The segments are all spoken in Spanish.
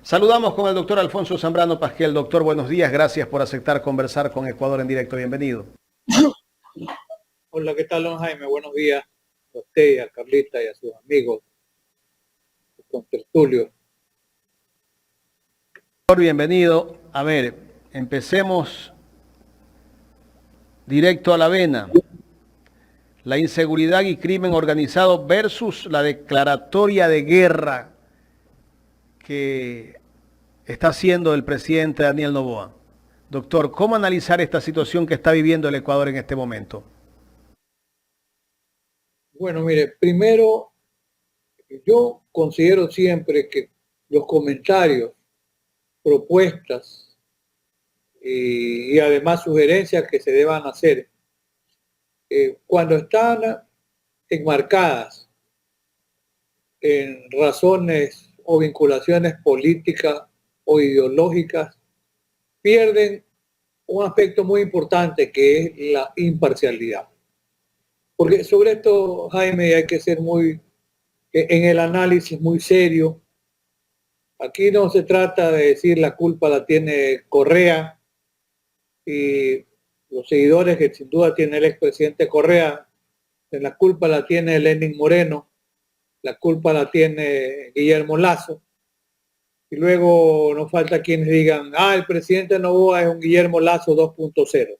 Saludamos con el doctor Alfonso Zambrano Pasquel. Doctor, buenos días. Gracias por aceptar conversar con Ecuador en directo. Bienvenido. Hola, ¿qué tal, don Jaime? Buenos días a usted, a Carlita y a sus amigos, con tertulio. Doctor, bienvenido. A ver, empecemos directo a la vena. La inseguridad y crimen organizado versus la declaratoria de guerra que está haciendo el presidente Daniel Noboa. Doctor, ¿cómo analizar esta situación que está viviendo el Ecuador en este momento? Bueno, mire, primero, yo considero siempre que los comentarios, propuestas y además sugerencias que se deban hacer, cuando están enmarcadas en razones o vinculaciones políticas o ideológicas, pierden un aspecto muy importante que es la imparcialidad. Porque sobre esto, Jaime, hay que ser en el análisis muy serio. Aquí no se trata de decir la culpa la tiene Correa y los seguidores que sin duda tiene el expresidente Correa, la culpa la tiene Lenín Moreno, la culpa la tiene Guillermo Lazo, y luego nos falta quienes digan, el presidente Noboa es un Guillermo Lazo 2.0.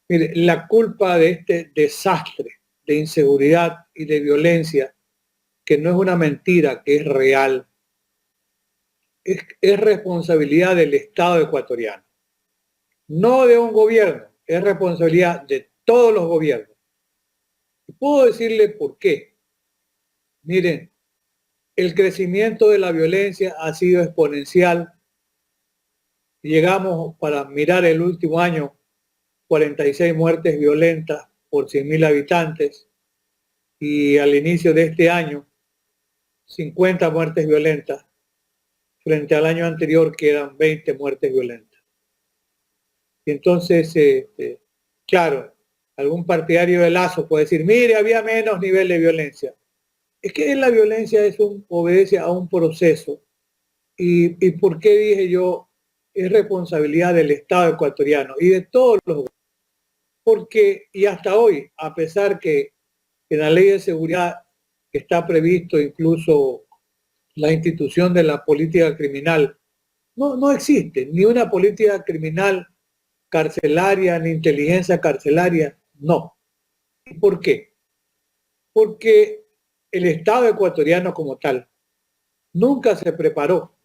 Mire, la culpa de este desastre de inseguridad y de violencia, que no es una mentira, que es real, es responsabilidad del Estado ecuatoriano, no de un gobierno, es responsabilidad de todos los gobiernos. Y puedo decirle por qué. Miren, el crecimiento de la violencia ha sido exponencial. Llegamos, para mirar el último año, 46 muertes violentas por 100.000 habitantes, y al inicio de este año 50 muertes violentas frente al año anterior, que eran 20 muertes violentas. Y entonces, claro, algún partidario de Lazo puede decir, mire, había menos nivel de violencia. Es que la violencia obedece a un proceso. ¿Y por qué dije yo? Es responsabilidad del Estado ecuatoriano y de todos los. Porque, y hasta hoy, a pesar que en la ley de seguridad está previsto incluso la institución de la política criminal, no existe ni una política criminal carcelaria, ni inteligencia carcelaria, no. ¿Y por qué? Porque el Estado ecuatoriano como tal nunca se preparó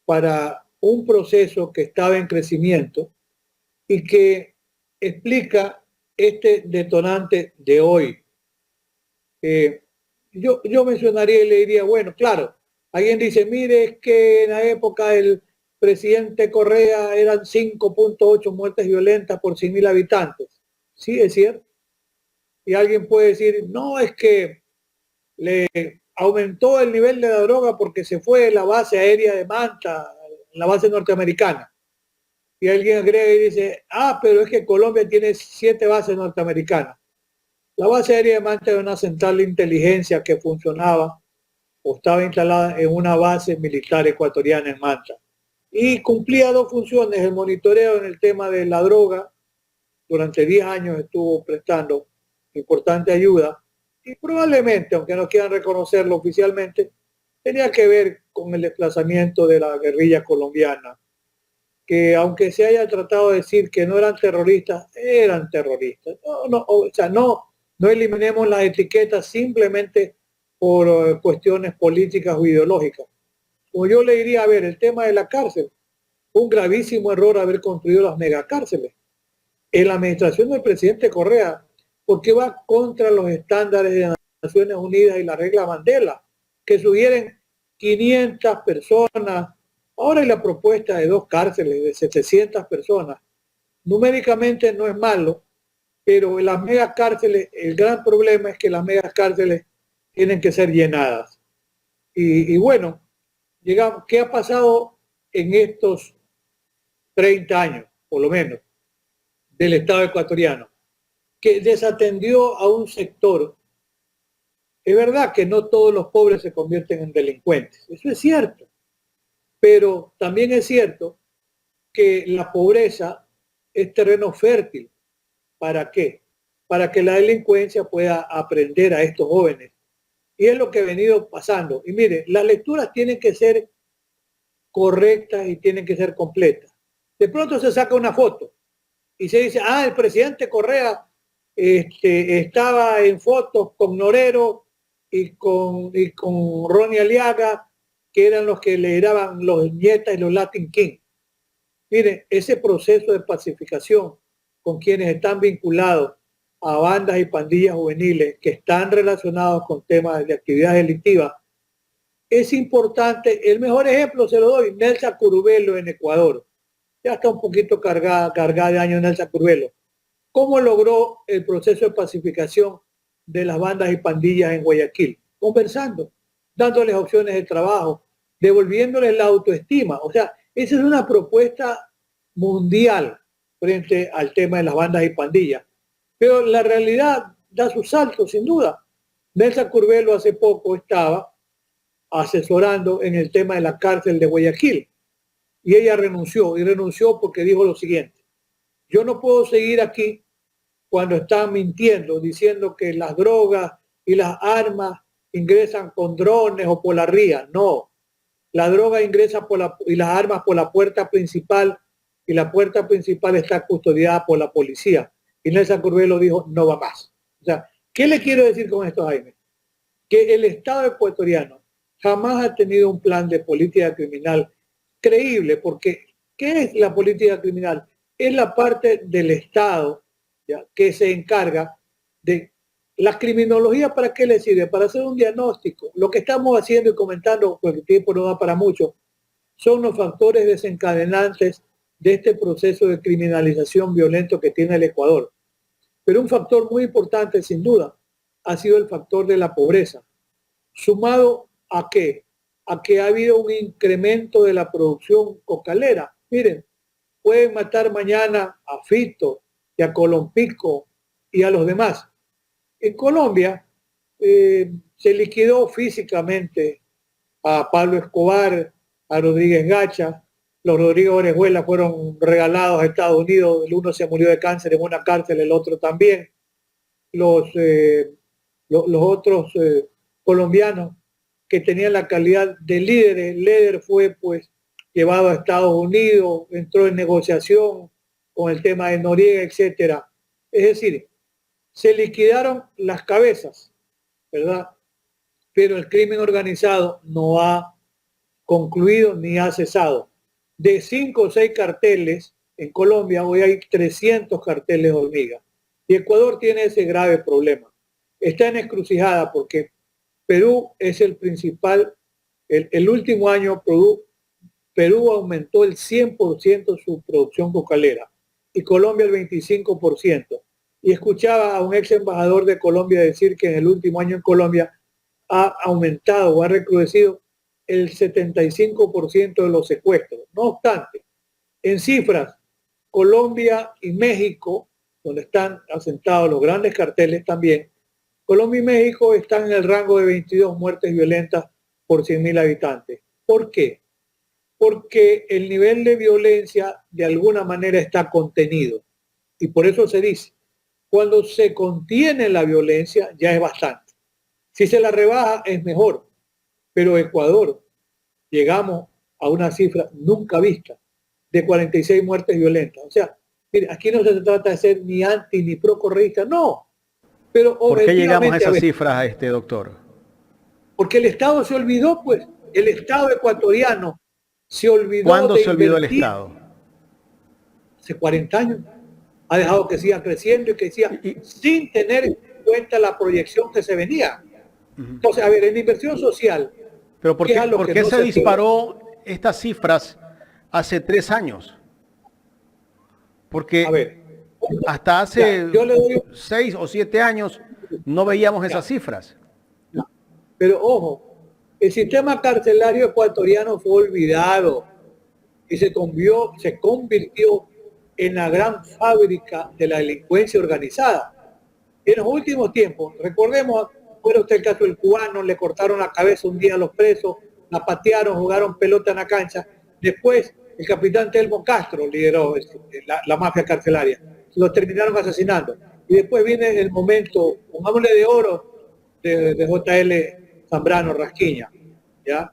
para un proceso que estaba en crecimiento y que explica este detonante de hoy. Yo mencionaría y le diría, bueno, claro, alguien dice, mire, es que en la época del presidente Correa eran 5.8 muertes violentas por 100.000 habitantes. Sí, es cierto. Y alguien puede decir, no, es que le aumentó el nivel de la droga porque se fue la base aérea de Manta, la base norteamericana. Y alguien agrega y dice, pero es que Colombia tiene 7 bases norteamericanas. La base aérea de Manta era una central de inteligencia que funcionaba o estaba instalada en una base militar ecuatoriana en Manta. Y cumplía 2 funciones, el monitoreo en el tema de la droga. Durante 10 años estuvo prestando importante ayuda y probablemente, aunque no quieran reconocerlo oficialmente, tenía que ver con el desplazamiento de la guerrilla colombiana, que aunque se haya tratado de decir que no eran terroristas, eran terroristas. No eliminemos las etiquetas simplemente por cuestiones políticas o ideológicas. Como yo le diría, a ver, el tema de la cárcel, fue un gravísimo error haber construido las megacárceles. En la administración del presidente Correa, porque va contra los estándares de Naciones Unidas y la regla Mandela, que subieran 500 personas. Ahora hay la propuesta de 2 cárceles de 700 personas. Numéricamente no es malo, pero en las megacárceles, el gran problema es que las megacárceles tienen que ser llenadas. Y bueno, llegamos, ¿qué ha pasado en estos 30 años, por lo menos, del Estado ecuatoriano? Que desatendió a un sector. Es verdad que no todos los pobres se convierten en delincuentes, eso es cierto, Pero también es cierto que la pobreza es terreno fértil. ¿Para qué? Para que la delincuencia pueda aprender a estos jóvenes. Y es lo que ha venido pasando. Y mire, las lecturas tienen que ser correctas y tienen que ser completas. De pronto se saca una foto y se dice, el presidente Correa estaba en fotos con Norero y con Ronnie Aliaga, que eran los que lideraban los Nietas y los Latin King. Miren, ese proceso de pacificación con quienes están vinculados a bandas y pandillas juveniles que están relacionados con temas de actividad delictiva, es importante. El mejor ejemplo se lo doy, Nelson Curubelo en Ecuador. Ya está un poquito cargada de años Nelson Curubelo. ¿Cómo logró el proceso de pacificación de las bandas y pandillas en Guayaquil? Conversando, dándoles opciones de trabajo, devolviéndoles la autoestima. O sea, esa es una propuesta mundial frente al tema de las bandas y pandillas. Pero la realidad da sus saltos, sin duda. Nelson Curubelo hace poco estaba asesorando en el tema de la cárcel de Guayaquil y ella renunció porque dijo lo siguiente: yo no puedo seguir aquí cuando están mintiendo, diciendo que las drogas y las armas ingresan con drones o por la ría. No, la droga ingresa y las armas por la puerta principal, y la puerta principal está custodiada por la policía. Y Nelson Curubelo dijo, no va más. O sea, ¿qué le quiero decir con esto, Jaime? Que el Estado ecuatoriano jamás ha tenido un plan de política criminal creíble, porque ¿qué es la política criminal? Es la parte del Estado, ¿ya?, que se encarga de la criminología. ¿Para qué le sirve? Para hacer un diagnóstico. Lo que estamos haciendo y comentando, porque el tiempo no da para mucho, son los factores desencadenantes de este proceso de criminalización violento que tiene el Ecuador. Pero un factor muy importante, sin duda, ha sido el factor de la pobreza. ¿Sumado a qué? A que ha habido un incremento de la producción cocalera. Miren, pueden matar mañana a Fito y a Colompico y a los demás. En Colombia se liquidó físicamente a Pablo Escobar, a Rodríguez Gacha. Los Rodríguez Orejuela fueron regalados a Estados Unidos. El uno se murió de cáncer en una cárcel, el otro también. Los otros colombianos que tenían la calidad de líderes, Leder fue pues llevado a Estados Unidos, entró en negociación con el tema de Noriega, etcétera. Es decir, se liquidaron las cabezas, ¿verdad? Pero el crimen organizado no ha concluido ni ha cesado. De 5 o 6 carteles en Colombia, hoy hay 300 carteles hormiga. Y Ecuador tiene ese grave problema. Está en encrucijada porque Perú es el principal. El último año Perú aumentó el 100% su producción cocalera y Colombia el 25%. Y escuchaba a un ex embajador de Colombia decir que en el último año en Colombia ha aumentado o ha recrudecido el 75% de los secuestros. No obstante, en cifras, Colombia y México, donde están asentados los grandes carteles también, Colombia y México están en el rango de 22 muertes violentas por 100.000 habitantes. ¿Por qué? Porque el nivel de violencia de alguna manera está contenido. Y por eso se dice, cuando se contiene la violencia ya es bastante. Si se la rebaja es mejor. Pero Ecuador, llegamos a una cifra nunca vista de 46 muertes violentas. O sea, mire, aquí no se trata de ser ni anti ni pro correísta, no. Pero ¿por qué llegamos a esas cifras, doctor? Porque el Estado se olvidó, pues. El Estado ecuatoriano se olvidó. ¿Cuándo se olvidó el Estado? Hace 40 años. Ha dejado que siga creciendo y que siga sin tener en cuenta la proyección que se venía. Entonces, a ver, en inversión social. Pero ¿por qué se disparó estas cifras hace 3 años? Porque, a ver, hasta hace 6 o 7 años no veíamos esas cifras. Pero ojo, el sistema carcelario ecuatoriano fue olvidado y se convirtió en la gran fábrica de la delincuencia organizada. En los últimos tiempos, recordemos, fue usted el caso del cubano, le cortaron la cabeza un día a los presos, la patearon, jugaron pelota en la cancha. Después, el capitán Telmo Castro lideró la mafia carcelaria. Lo terminaron asesinando. Y después viene el momento, pongámosle de oro, de JL Zambrano Rasquiña. ¿Ya?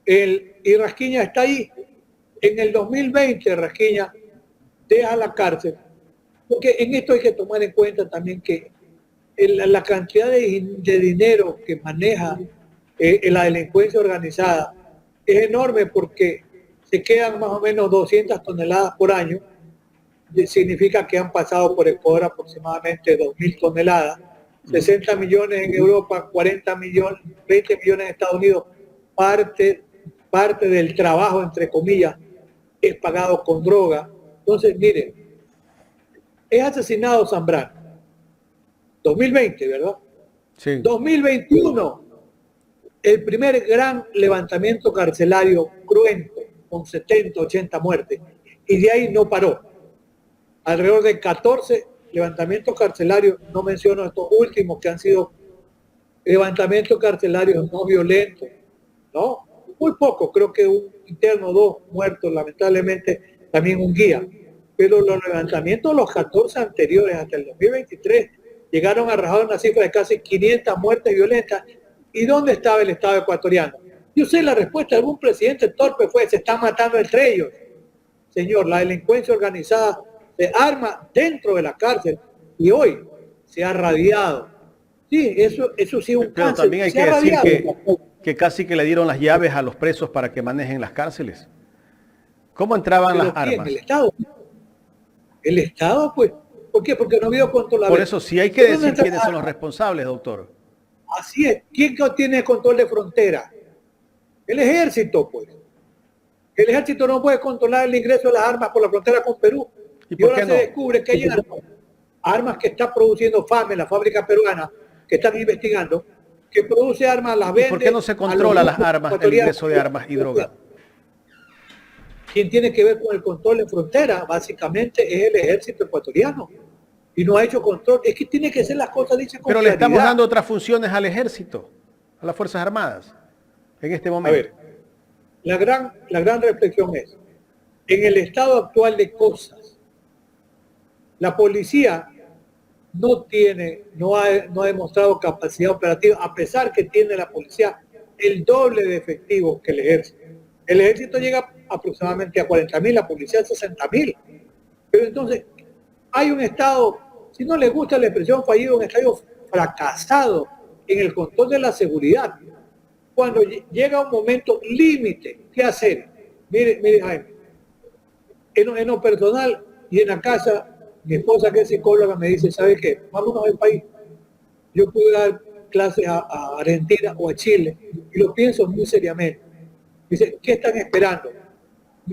Y Rasquiña está ahí. En el 2020, Rasquiña deja la cárcel. Porque en esto hay que tomar en cuenta también que la cantidad de dinero que maneja la delincuencia organizada es enorme, porque se quedan más o menos 200 toneladas por año. Significa que han pasado por Ecuador aproximadamente 2.000 toneladas, 60 millones en Europa, 40 millones, 20 millones en Estados Unidos. Parte del trabajo, entre comillas, es pagado con droga. Entonces, mire, es asesinado Zambrano. 2020, ¿verdad? Sí. 2021, el primer gran levantamiento carcelario cruento, con 70, 80 muertes. Y de ahí no paró. Alrededor de 14 levantamientos carcelarios, no menciono estos últimos que han sido levantamientos carcelarios no violentos, ¿no? Muy poco, creo que un interno, 2 muertos, lamentablemente también un guía. Pero los levantamientos, los 14 anteriores hasta el 2023, llegaron a rajar una cifra de casi 500 muertes violentas. ¿Y dónde estaba el Estado ecuatoriano? Yo sé la respuesta de algún presidente torpe fue: se están matando entre ellos. Señor, la delincuencia organizada se arma dentro de la cárcel y hoy se ha radiado. Sí, eso sí es un Pero cáncer. también hay que decir que casi que le dieron las llaves a los presos para que manejen las cárceles. ¿Cómo entraban las armas? El Estado. El Estado, pues. ¿Por qué? Porque no ha habido control. Por eso sí hay que decir quiénes son los responsables, doctor. Así es. ¿Quién tiene control de frontera? El ejército, pues. El ejército no puede controlar el ingreso de las armas por la frontera con Perú. Y ahora se descubre que hay armas que está produciendo FAME, la fábrica peruana, que están investigando, que produce armas, las vende. ¿Y por qué no se controla las armas, el ingreso de armas y droga? Quien tiene que ver con el control de frontera, básicamente, es el ejército ecuatoriano. Y no ha hecho control. Es que tiene que ser las cosas dichas con claridad. Pero le estamos dando otras funciones al ejército, a las Fuerzas Armadas, en este momento. A ver, la gran reflexión es, en el estado actual de cosas, la policía no ha demostrado capacidad operativa, a pesar que tiene la policía el doble de efectivos que el ejército. El ejército llega aproximadamente a 40.000, la policía a 60.000. Pero entonces, hay un Estado, si no le gusta la expresión fallido, un Estado fracasado en el control de la seguridad. Cuando llega un momento límite, ¿qué hacer? Mire Jaime, en lo personal y en la casa, mi esposa, que es psicóloga, me dice: ¿sabe qué? Vámonos al país. Yo pude dar clases a Argentina o a Chile y lo pienso muy seriamente. Dice: ¿qué están esperando?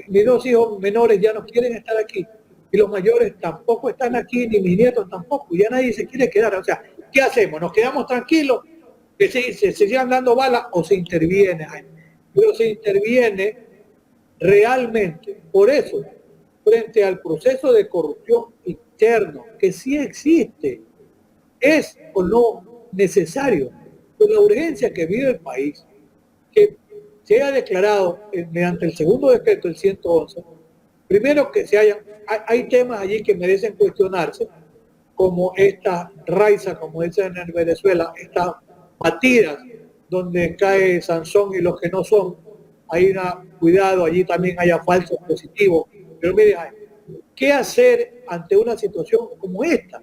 Mis 2 hijos menores ya no quieren estar aquí y los mayores tampoco están aquí, ni mis nietos tampoco, ya nadie se quiere quedar. O sea, ¿qué hacemos? ¿Nos quedamos tranquilos? ¿Que se sigan dando balas o se interviene? Pero se interviene realmente. Por eso, frente al proceso de corrupción interno, que sí existe, es o no necesario, por la urgencia que vive el país, que se haya declarado mediante el segundo decreto, el 111, primero que hay temas allí que merecen cuestionarse, como esta raiza, como dicen en Venezuela, estas batidas donde cae Sansón y los que no son. Hay cuidado, allí también haya falsos positivos. Pero mire, ¿qué hacer ante una situación como esta?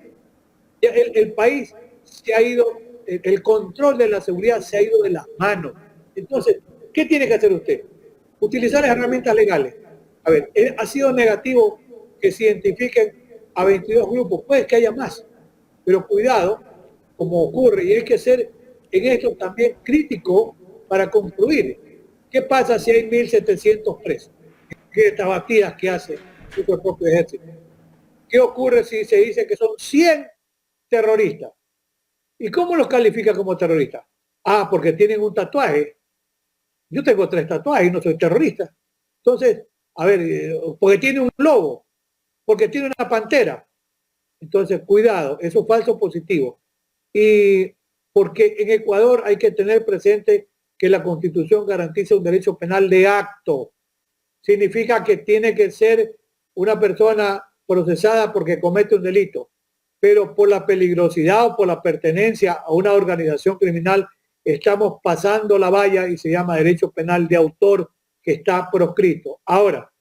El país se ha ido, el control de la seguridad se ha ido de las manos. Entonces, ¿qué tiene que hacer usted? Utilizar herramientas legales. A ver, ha sido negativo que se identifiquen a 22 grupos, puede que haya más, pero cuidado, como ocurre, y hay que ser en esto también crítico para concluir. ¿Qué pasa si hay 1.700 presos? ¿Qué estas batidas que hace el propio ejército? ¿Qué ocurre si se dice que son 100 terroristas? ¿Y cómo los califica como terroristas? Ah, porque tienen un tatuaje. Yo tengo 3 tatuajes y no soy terrorista. Entonces, a ver, porque tiene un lobo, porque tiene una pantera. Entonces, cuidado, eso es falso positivo. Y porque en Ecuador hay que tener presente que la Constitución garantiza un derecho penal de acto. Significa que tiene que ser una persona procesada porque comete un delito, pero por la peligrosidad o por la pertenencia a una organización criminal estamos pasando la valla y se llama derecho penal de autor, que está proscrito. Ahora,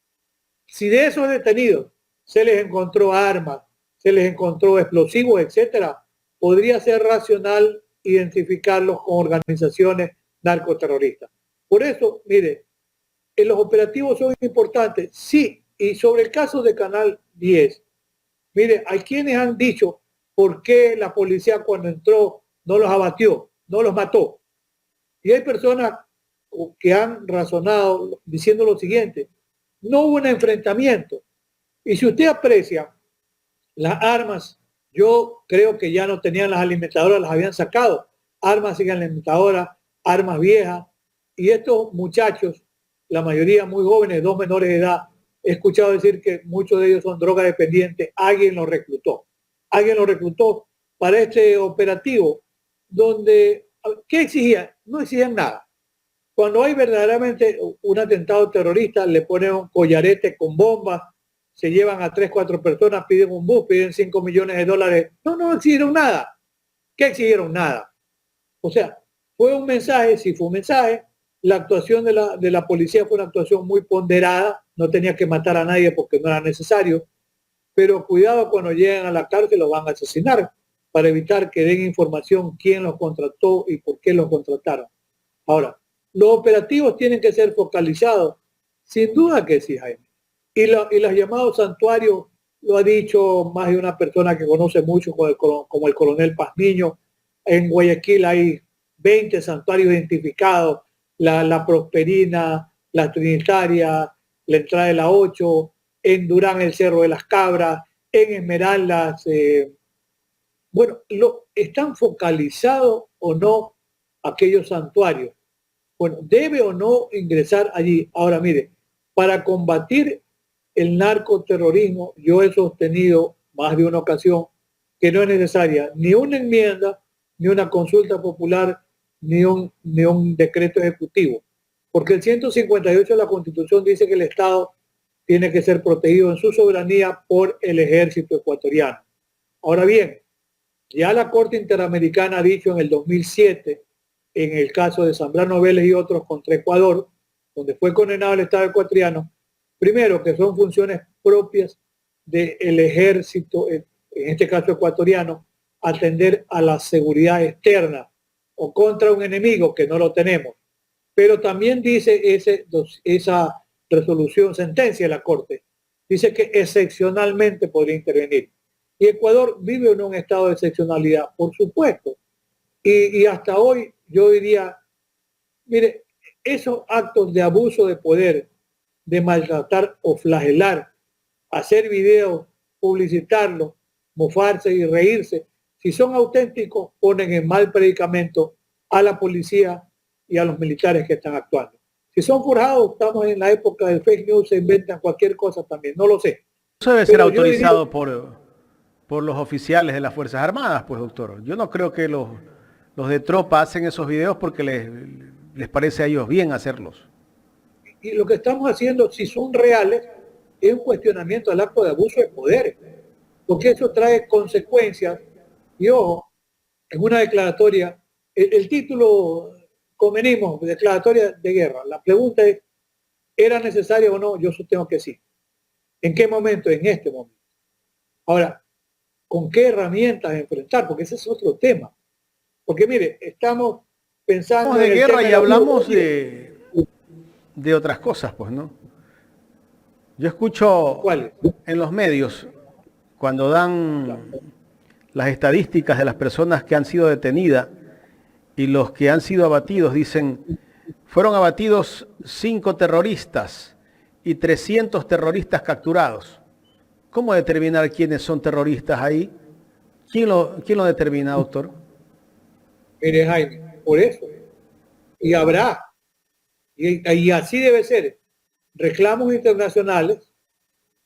si de esos detenidos se les encontró armas, se les encontró explosivos, etcétera, podría ser racional identificarlos con organizaciones narcoterroristas. Por eso, mire, los operativos son importantes, sí, y sobre el caso de Canal 10, mire, hay quienes han dicho por qué la policía cuando entró no los abatió, no los mató. Y hay personas que han razonado diciendo lo siguiente: no hubo un enfrentamiento. Y si usted aprecia las armas, yo creo que ya no tenían las alimentadoras, las habían sacado. Armas sin alimentadoras, armas viejas. Y estos muchachos, la mayoría muy jóvenes, 2 menores de edad, he escuchado decir que muchos de ellos son drogadependientes. Alguien los reclutó. Alguien los reclutó para este operativo donde, ¿qué exigían? No exigían nada. Cuando hay verdaderamente un atentado terrorista, le ponen un collarete con bombas, se llevan a 3, 4 personas, piden un bus, piden $5 millones. No exigieron nada. ¿Qué exigieron? Nada. O sea, fue un mensaje, sí fue un mensaje. La actuación de la policía fue una actuación muy ponderada, no tenía que matar a nadie porque no era necesario, pero cuidado cuando lleguen a la cárcel los van a asesinar para evitar que den información quién los contrató y por qué los contrataron. Ahora, los operativos tienen que ser focalizados, sin duda que sí, Jaime. Y los llamados santuarios, lo ha dicho más de una persona que conoce mucho como el coronel Pazmiño. En Guayaquil hay 20 santuarios identificados, la Prosperina, la Trinitaria, la entrada de la 8, en Durán el Cerro de las Cabras, en Esmeraldas. Bueno, ¿están focalizados o no aquellos santuarios? Bueno, ¿debe o no ingresar allí? Ahora, mire, para combatir el narcoterrorismo, yo he sostenido más de una ocasión que no es necesaria ni una enmienda, ni una consulta popular, ni un decreto ejecutivo. Porque el 158 de la Constitución dice que el Estado tiene que ser protegido en su soberanía por el ejército ecuatoriano. Ahora bien, ya la Corte Interamericana ha dicho en el 2007, en el caso de Zambrano Vélez y otros contra Ecuador, donde fue condenado el Estado ecuatoriano, primero, que son funciones propias del ejército, en este caso ecuatoriano, atender a la seguridad externa o contra un enemigo que no lo tenemos. Pero también dice esa resolución, sentencia de la Corte, dice que excepcionalmente podría intervenir. ¿Y Ecuador vive en un estado de excepcionalidad? Por supuesto. Y hasta hoy yo diría, mire, esos actos de abuso de poder, de maltratar o flagelar, hacer videos, publicitarlos, mofarse y reírse, si son auténticos, ponen en mal predicamento a la policía y a los militares que están actuando. Si son forjados, estamos en la época del fake news, se inventan cualquier cosa también, no lo sé. Eso debe ser autorizado por los oficiales de las Fuerzas Armadas, pues, doctor. Yo no creo que los de tropa hacen esos videos porque les parece a ellos bien hacerlos. Y lo que estamos haciendo, si son reales, es un cuestionamiento al acto de abuso de poder, porque eso trae consecuencias. Y ojo, en una declaratoria, el título, convenimos, declaratoria de guerra. La pregunta es, ¿era necesario o no? Yo sostengo que sí. ¿En qué momento? En este momento. Ahora, ¿con qué herramientas enfrentar? Porque ese es otro tema. Porque mire, estamos pensando hablamos de guerra y hablamos de otras cosas, pues, ¿no? Yo escucho en los medios cuando dan las estadísticas de las personas que han sido detenidas y los que han sido abatidos, dicen, fueron abatidos 5 terroristas y 300 terroristas capturados. ¿Cómo determinar quiénes son terroristas ahí? ¿Quién lo determina, doctor? Mire, Jaime, por eso. Y habrá, y así debe ser, reclamos internacionales.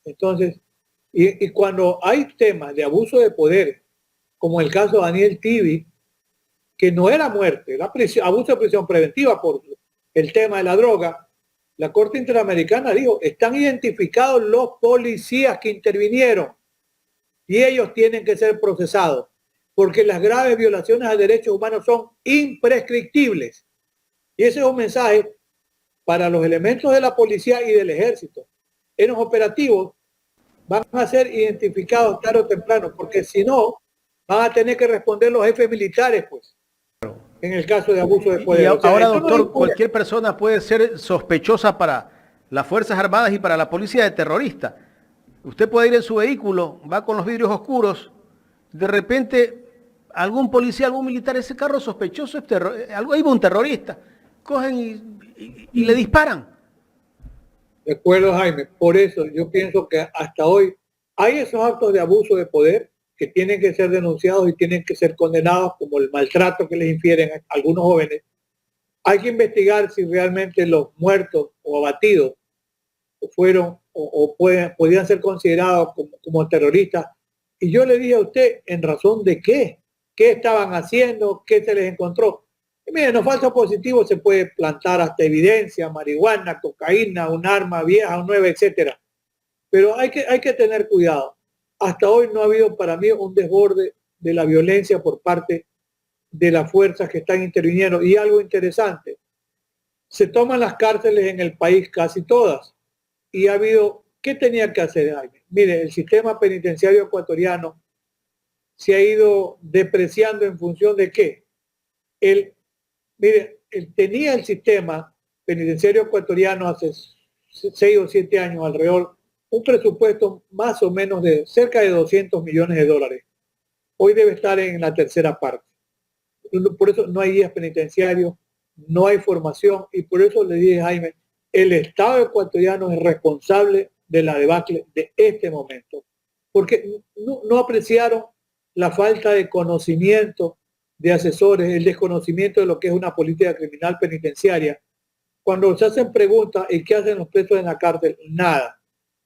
Entonces, y cuando hay temas de abuso de poder, como el caso de Daniel Tibi, que no era muerte, era abuso de prisión preventiva por el tema de la droga, la Corte Interamericana dijo, están identificados los policías que intervinieron y ellos tienen que ser procesados, porque las graves violaciones a derechos humanos son imprescriptibles. Y ese es un mensaje para los elementos de la policía y del ejército. En los operativos van a ser identificados tarde o temprano, porque si no, van a tener que responder los jefes militares, pues, en el caso de abuso de poder. Y ahora, doctor, cualquier persona puede ser sospechosa para las Fuerzas Armadas y para la policía de terrorista. Usted puede ir en su vehículo, va con los vidrios oscuros, de repente algún policía, algún militar, ese carro sospechoso es ahí va un terrorista, cogen y le disparan. De acuerdo, Jaime. Por eso yo pienso que hasta hoy hay esos actos de abuso de poder que tienen que ser denunciados y tienen que ser condenados, como el maltrato que les infieren a algunos jóvenes. Hay que investigar si realmente los muertos o abatidos fueron podían ser considerados como terroristas. Y yo le dije a usted, ¿en razón de qué? ¿Qué estaban haciendo? ¿Qué se les encontró? Y miren, los falsos positivos se puede plantar hasta evidencia, marihuana, cocaína, un arma vieja, un nueva, etcétera. Pero hay que tener cuidado. Hasta hoy no ha habido para mí un desborde de la violencia por parte de las fuerzas que están interviniendo. Y algo interesante, se toman las cárceles en el país casi todas. Y ha habido, ¿qué tenía que hacer, Jaime? Mire, el sistema penitenciario ecuatoriano se ha ido depreciando en función de qué. Mire, tenía el sistema penitenciario ecuatoriano hace 6 o 7 años alrededor un presupuesto más o menos de cerca de 200 millones de dólares. Hoy debe estar en la tercera parte. Por eso no hay guías penitenciarios, no hay formación, y por eso le dije, Jaime, el Estado ecuatoriano es responsable de la debacle de este momento, porque no apreciaron la falta de conocimiento de asesores, el desconocimiento de lo que es una política criminal penitenciaria. Cuando se hacen preguntas, ¿y qué hacen los presos en la cárcel? Nada.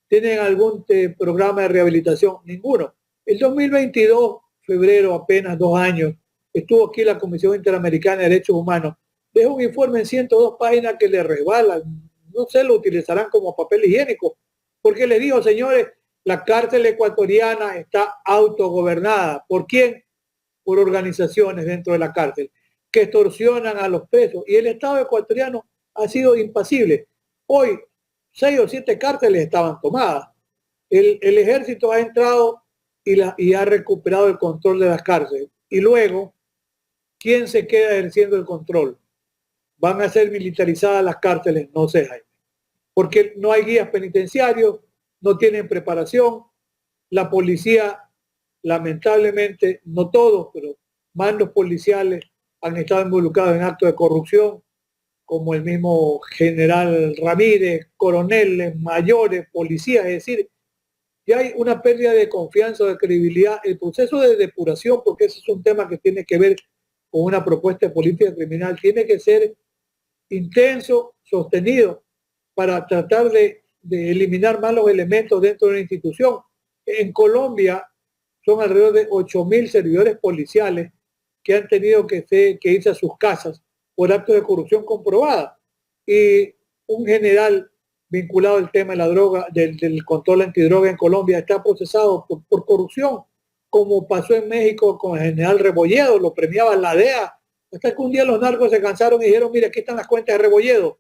¿Tienen algún programa de rehabilitación? Ninguno. El 2022, febrero, apenas 2 años, estuvo aquí la Comisión Interamericana de Derechos Humanos. Dejó un informe en 102 páginas que le resbalan. No sé, lo utilizarán como papel higiénico. Porque le dijo, señores, la cárcel ecuatoriana está autogobernada. ¿Por quién? Por organizaciones dentro de la cárcel que extorsionan a los presos. Y el Estado ecuatoriano ha sido impasible. Hoy, 6 o 7 cárceles estaban tomadas. El ejército ha entrado y ha recuperado el control de las cárceles. Y luego, ¿quién se queda ejerciendo el control? ¿Van a ser militarizadas las cárceles? No sé, Jaime. Porque no hay guías penitenciarios, no tienen preparación. La policía, lamentablemente, no todos, pero mandos policiales han estado involucrados en actos de corrupción, como el mismo general Ramírez, coroneles, mayores, policías. Es decir, ya hay una pérdida de confianza o de credibilidad. El proceso de depuración, porque ese es un tema que tiene que ver con una propuesta de política criminal, tiene que ser intenso, sostenido, para tratar de eliminar malos elementos dentro de una institución. En Colombia son alrededor de 8.000 servidores policiales que han tenido que irse a sus casas por actos de corrupción comprobada. Y un general vinculado al tema de la droga, del control antidroga en Colombia, está procesado por corrupción, como pasó en México con el general Rebolledo, lo premiaba la DEA, hasta que un día los narcos se cansaron y dijeron, mira, aquí están las cuentas de Rebolledo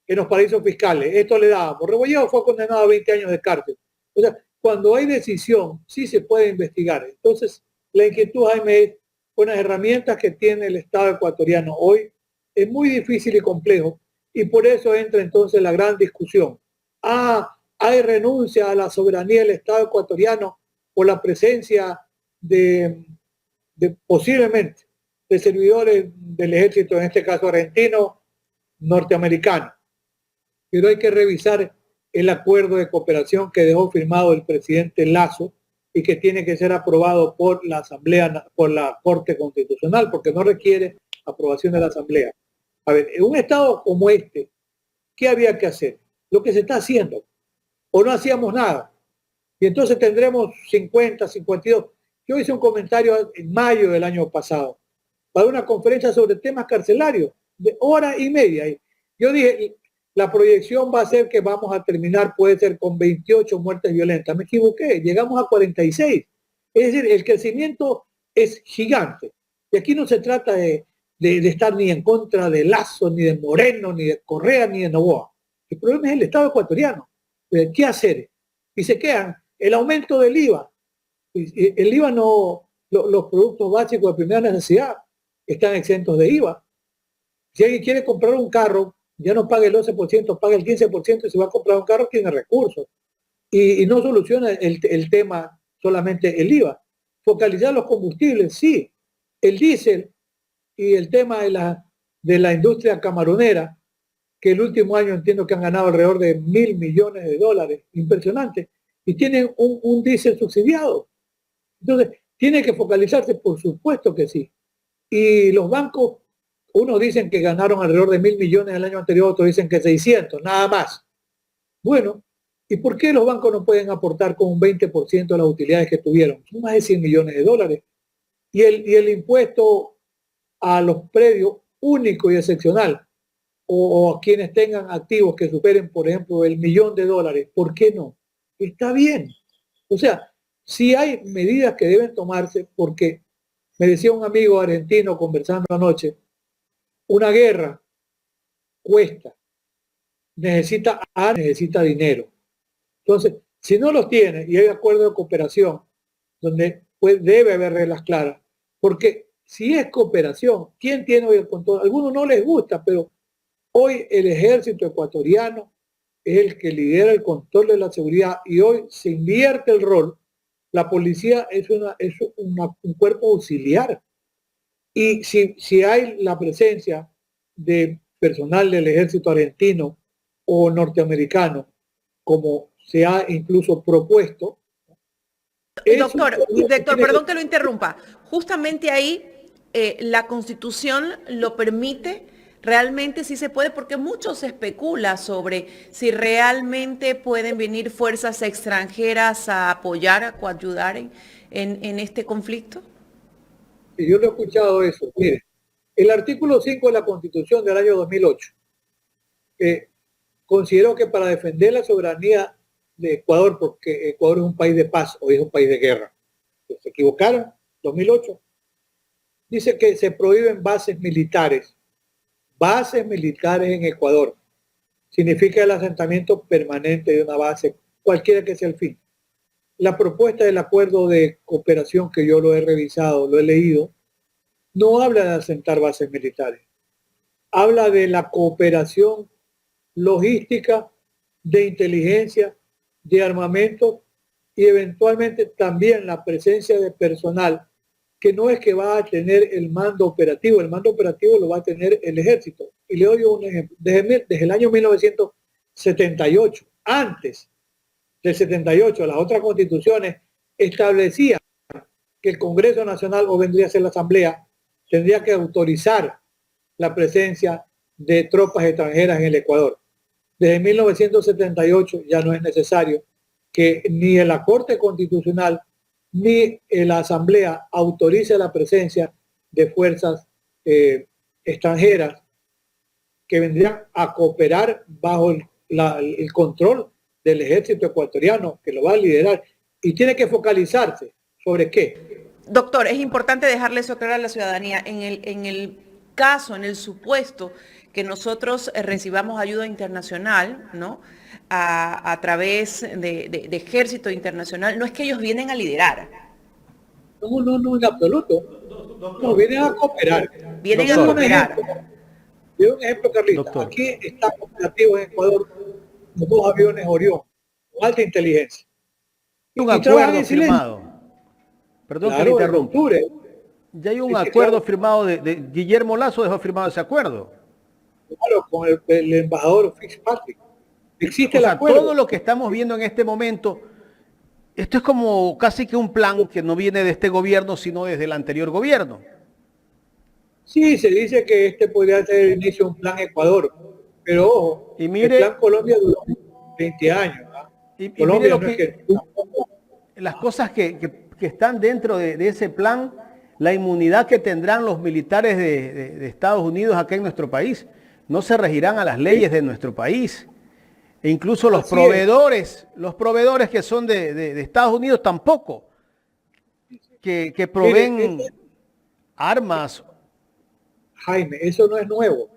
en los paraísos fiscales, esto le dábamos. Rebolledo fue condenado a 20 años de cárcel. O sea, cuando hay decisión, sí se puede investigar. Entonces, la inquietud, Jaime, es con las herramientas que tiene el Estado ecuatoriano hoy, es muy difícil y complejo, y por eso entra entonces la gran discusión. Hay renuncia a la soberanía del Estado ecuatoriano por la presencia de posiblemente de servidores del ejército, en este caso argentino, norteamericano. Pero hay que revisar el acuerdo de cooperación que dejó firmado el presidente Lasso y que tiene que ser aprobado por la Asamblea, por la Corte Constitucional, porque no requiere aprobación de la Asamblea. A ver, en un estado como este, ¿qué había que hacer? Lo que se está haciendo. O no hacíamos nada. Y entonces tendremos 50, 52. Yo hice un comentario en mayo del año pasado. para una conferencia sobre temas carcelarios de hora y media. Yo dije, la proyección va a ser que vamos a terminar, puede ser con 28 muertes violentas. Me equivoqué, llegamos a 46. Es decir, el crecimiento es gigante. Y aquí no se trata de estar ni en contra de Lazo, ni de Moreno, ni de Correa, ni de Noboa. El problema es el Estado ecuatoriano. ¿Qué hacer? Y se quedan el aumento del IVA. El IVA no, los productos básicos de primera necesidad están exentos de IVA. Si alguien quiere comprar un carro, ya no paga el 11%, paga el 15%, y si va a comprar un carro tiene recursos. Y no soluciona el tema solamente el IVA. Focalizar los combustibles, sí. El diésel y el tema de la industria camaronera, que el último año entiendo que han ganado alrededor de $1.000 millones, impresionante, y tienen un diésel subsidiado. Entonces, tiene que focalizarse, por supuesto que sí. Y los bancos, unos dicen que ganaron alrededor de 1.000 millones el año anterior, otros dicen que 600, nada más. Bueno, ¿y por qué los bancos no pueden aportar con un 20% de las utilidades que tuvieron? Son más de 100 millones de dólares. Y el impuesto a los predios único y excepcional, o a quienes tengan activos que superen, por ejemplo, el $1.000.000, ¿por qué no? Está bien. O sea, sí hay medidas que deben tomarse, porque me decía un amigo argentino conversando anoche, una guerra cuesta, necesita dinero. Entonces, si no los tiene y hay acuerdo de cooperación, donde debe haber reglas claras, porque si es cooperación, ¿quién tiene hoy el control? A algunos no les gusta, pero hoy el ejército ecuatoriano es el que lidera el control de la seguridad y hoy se invierte el rol. La policía es un cuerpo auxiliar. Y si hay la presencia de personal del ejército argentino o norteamericano, como se ha incluso propuesto. Doctor, perdón que lo interrumpa. Justamente ahí la Constitución lo permite. Realmente sí se puede, porque mucho se especula sobre si realmente pueden venir fuerzas extranjeras a apoyar, a coayudar en este conflicto. Yo no he escuchado eso. Mire, el artículo 5 de la Constitución del año 2008 consideró que para defender la soberanía de Ecuador, porque Ecuador es un país de paz o es un país de guerra, se equivocaron, 2008, dice que se prohíben bases militares en Ecuador. Significa el asentamiento permanente de una base, cualquiera que sea el fin. La propuesta del acuerdo de cooperación, que yo lo he revisado, lo he leído, no habla de asentar bases militares. Habla de la cooperación logística, de inteligencia, de armamento y eventualmente también la presencia de personal, que no es que va a tener el mando operativo lo va a tener el ejército. Y le doy un ejemplo. Desde el año 1978, antes del 78, las otras constituciones establecían que el Congreso Nacional, o vendría a ser la Asamblea, tendría que autorizar la presencia de tropas extranjeras en el Ecuador. Desde 1978 ya no es necesario que ni en la Corte Constitucional ni en la Asamblea autorice la presencia de fuerzas extranjeras que vendrían a cooperar bajo el control del ejército ecuatoriano, que lo va a liderar, y tiene que focalizarse sobre qué. Doctor, es importante dejarle eso claro a la ciudadanía. En el caso, en el supuesto que nosotros recibamos ayuda internacional, ¿no? A través de ejército internacional, no es que ellos vienen a liderar. No, en absoluto. No, vienen a cooperar. Vienen a cooperar. Doy un ejemplo, Carlita. Doctor. Aquí están operativos en Ecuador los 2 aviones Orión, con alta inteligencia. Un acuerdo firmado. Perdón, claro, que le interrumpa. Ya hay un acuerdo firmado de Guillermo Lazo, dejó firmado ese acuerdo. Claro, con el embajador Fitzpatrick. Existe el acuerdo. Todo lo que estamos viendo en este momento, esto es como casi que un plan que no viene de este gobierno, sino desde el anterior gobierno. Sí, se dice que este podría ser el inicio de un plan Ecuador, pero ojo, y mire, el plan Colombia duró 20 años. Y Colombia mire lo no que, las cosas que están dentro de ese plan la inmunidad que tendrán los militares de Estados Unidos acá en nuestro país. No se regirán a las leyes de nuestro país. E incluso los proveedores que son de Estados Unidos tampoco, que proveen armas. Jaime, eso no es nuevo.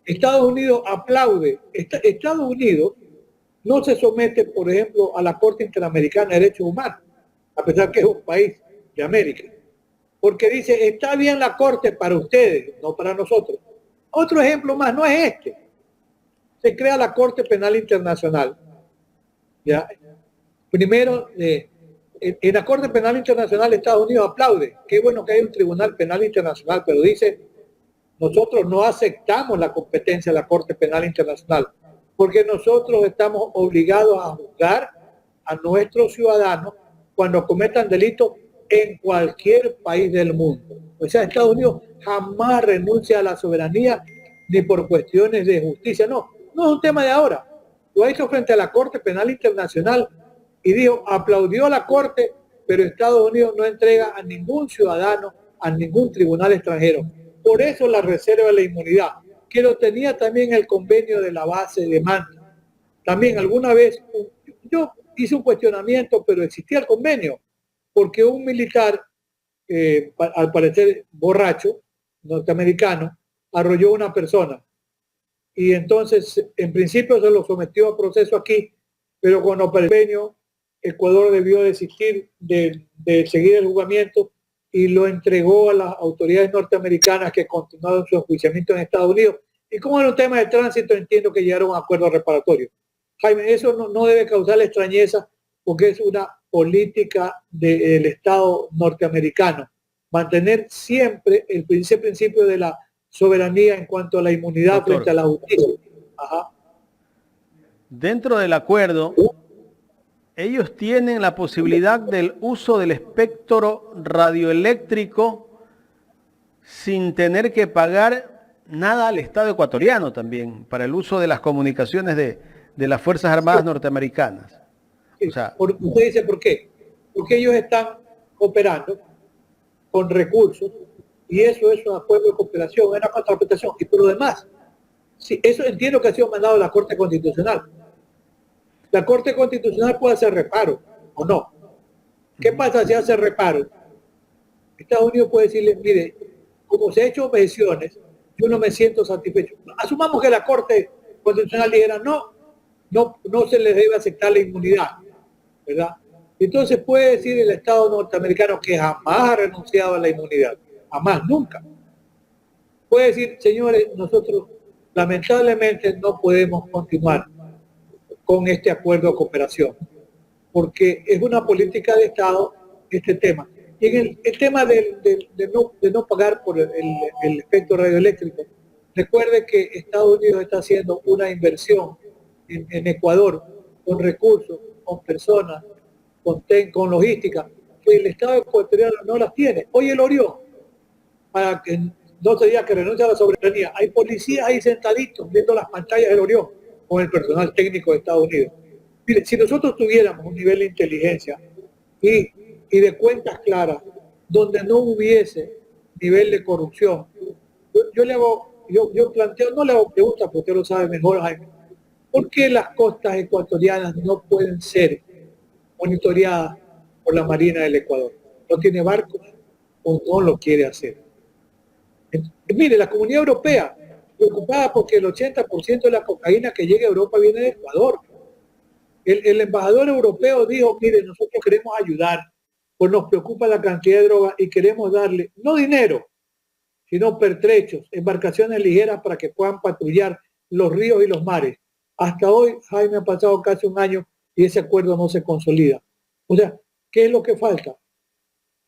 Estados Unidos aplaude. Estados Unidos no se somete, por ejemplo, a la Corte Interamericana de Derechos Humanos, a pesar que es un país de América. Porque dice, está bien la Corte para ustedes, no para nosotros. Otro ejemplo más, no es este. Se crea la Corte Penal Internacional. ¿Ya? Primero, en la Corte Penal Internacional Estados Unidos aplaude. Qué bueno que hay un Tribunal Penal Internacional, pero dice, nosotros no aceptamos la competencia de la Corte Penal Internacional, porque nosotros estamos obligados a juzgar a nuestros ciudadanos cuando cometan delitos en cualquier país del mundo. O sea, Estados Unidos jamás renuncia a la soberanía ni por cuestiones de justicia. No es un tema de ahora. Lo ha hecho frente a la Corte Penal Internacional y dijo, aplaudió a la Corte, pero Estados Unidos no entrega a ningún ciudadano, a ningún tribunal extranjero. Por eso la reserva de la inmunidad, que lo tenía también el convenio de la base de Manta. También alguna vez, yo hice un cuestionamiento, pero existía el convenio, porque un militar, al parecer borracho, norteamericano, arrolló a una persona. Y entonces, en principio se lo sometió a proceso aquí, pero con el convenio, Ecuador debió desistir de seguir el juzgamiento y lo entregó a las autoridades norteamericanas que continuaron su enjuiciamiento en Estados Unidos. Y como era un tema de tránsito, entiendo que llegaron a un acuerdo reparatorio. Jaime, eso no debe causarle extrañeza porque es una política del Estado norteamericano. Mantener siempre ese principio de la soberanía en cuanto a la inmunidad, doctor, frente a la justicia. Ajá. Dentro del acuerdo, ellos tienen la posibilidad del uso del espectro radioeléctrico sin tener que pagar nada al Estado ecuatoriano también para el uso de las comunicaciones de las Fuerzas Armadas norteamericanas. O sea, usted dice ¿por qué? Porque ellos están operando con recursos y eso es un acuerdo de cooperación, es una contraprestación. Y por lo demás, sí, eso entiendo que ha sido mandado a la Corte Constitucional. La Corte Constitucional puede hacer reparo o no. ¿Qué pasa si hace reparo? Estados Unidos puede decirle, mire, como se ha hecho objeciones, yo no me siento satisfecho. Asumamos que la Corte Constitucional dijera, no se les debe aceptar la inmunidad, ¿verdad? Entonces puede decir el Estado norteamericano que jamás ha renunciado a la inmunidad, jamás, nunca. Puede decir, señores, nosotros lamentablemente no podemos continuar con este acuerdo de cooperación, porque es una política de Estado este tema. Y en el tema de no pagar por el espectro radioeléctrico, recuerde que Estados Unidos está haciendo una inversión en Ecuador con recursos, con personas, con logística, que el Estado ecuatoriano no las tiene. Hoy el Orión, para que no se diga que renuncia a la soberanía, hay policías ahí sentaditos viendo las pantallas del Orión con el personal técnico de Estados Unidos. Mire, si nosotros tuviéramos un nivel de inteligencia y de cuentas claras, donde no hubiese nivel de corrupción, yo planteo, no le hago preguntas porque usted lo sabe mejor, Jaime, ¿por qué las costas ecuatorianas no pueden ser monitoreadas por la Marina del Ecuador? ¿No tiene barcos o no lo quiere hacer? Mire, la Comunidad Europea, preocupada porque el 80% de la cocaína que llega a Europa viene de Ecuador. El embajador europeo dijo, mire, nosotros queremos ayudar, pues nos preocupa la cantidad de droga y queremos darle, no dinero, sino pertrechos, embarcaciones ligeras para que puedan patrullar los ríos y los mares. Hasta hoy, Jaime, ha pasado casi un año y ese acuerdo no se consolida. O sea, ¿qué es lo que falta?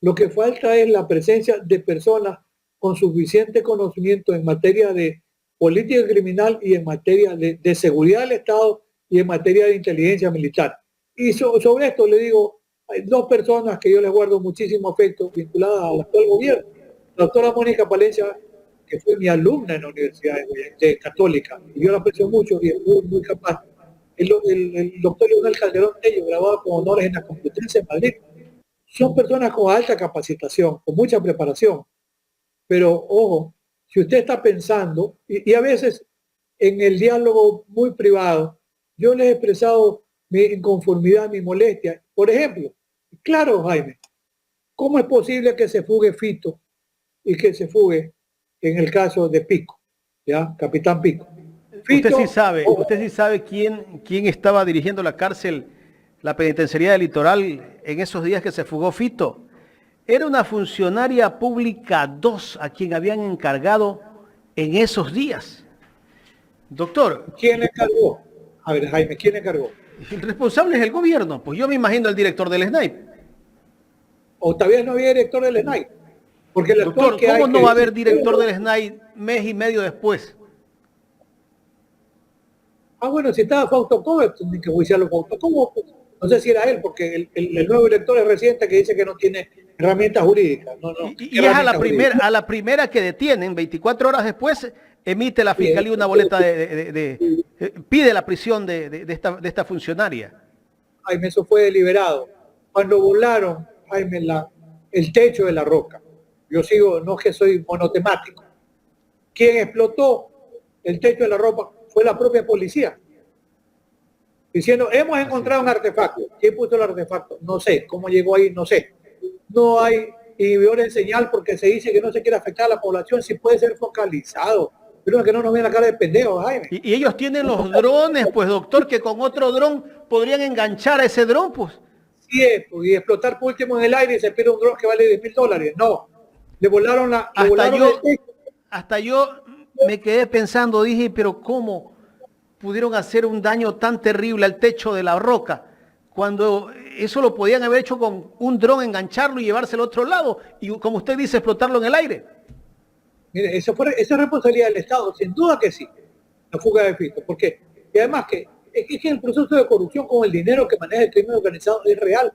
Lo que falta es la presencia de personas con suficiente conocimiento en materia de política criminal y en materia de seguridad del Estado y en materia de inteligencia militar. Y sobre esto le digo, hay dos personas que yo les guardo muchísimo afecto vinculadas al actual gobierno. La doctora Mónica Palencia, que fue mi alumna en la Universidad de Católica, y yo la aprecio mucho y es muy capaz. El doctor Leonel Calderón Tello, graduado con honores en la Complutense en Madrid, son personas con alta capacitación, con mucha preparación. Pero ojo, si usted está pensando, y a veces en el diálogo muy privado, yo les he expresado mi inconformidad, mi molestia. Por ejemplo, claro, Jaime, ¿cómo es posible que se fugue Fito y que se fugue en el caso de Pico, ya, Capitán Pico? Usted Fito, sí sabe quién estaba dirigiendo la cárcel, la penitenciaría del Litoral en esos días que se fugó Fito. Era una funcionaria pública 2 a quien habían encargado en esos días. Doctor. ¿quién le encargó? A ver, Jaime, ¿quién le encargó? El responsable es el gobierno. Pues yo me imagino el director del SNAI. O todavía no había director del SNAI. Porque el Doctor, que ¿cómo hay no que va a haber decir, director del SNAI mes y medio después? bueno, si estaba Fausto Cove, tienen que juiciarlo Fausto Cove. No sé si era él, porque el nuevo director es reciente que dice que no tiene herramientas jurídicas. No, Y es a la primera que detienen, 24 horas después, emite la fiscalía una boleta pide la prisión de esta funcionaria. Jaime, eso fue deliberado. Cuando volaron, Jaime, el techo de la roca. Yo sigo, no es que soy monotemático. Quien explotó el techo de la roca fue la propia policía. Diciendo, hemos encontrado un artefacto. ¿Quién puso el artefacto? No sé. ¿Cómo llegó ahí? No sé. No hay inhibidores de señal porque se dice que no se quiere afectar a la población si puede ser focalizado. Pero que no nos vean la cara de pendejos, Jaime. Y ellos tienen los drones, pues doctor, que con otro dron podrían enganchar a ese dron, pues. Sí, y explotar por último en el aire y se pierde un dron que vale $10,000. No. Le volaron la... Hasta yo me quedé pensando, dije, pero ¿cómo pudieron hacer un daño tan terrible al techo de la roca? Cuando eso lo podían haber hecho con un dron, engancharlo y llevárselo al otro lado. Y como usted dice, explotarlo en el aire. Mire, esa es responsabilidad del Estado, sin duda que sí, la fuga de Fito. ¿Por qué? Y además es que el proceso de corrupción con el dinero que maneja el crimen organizado es real.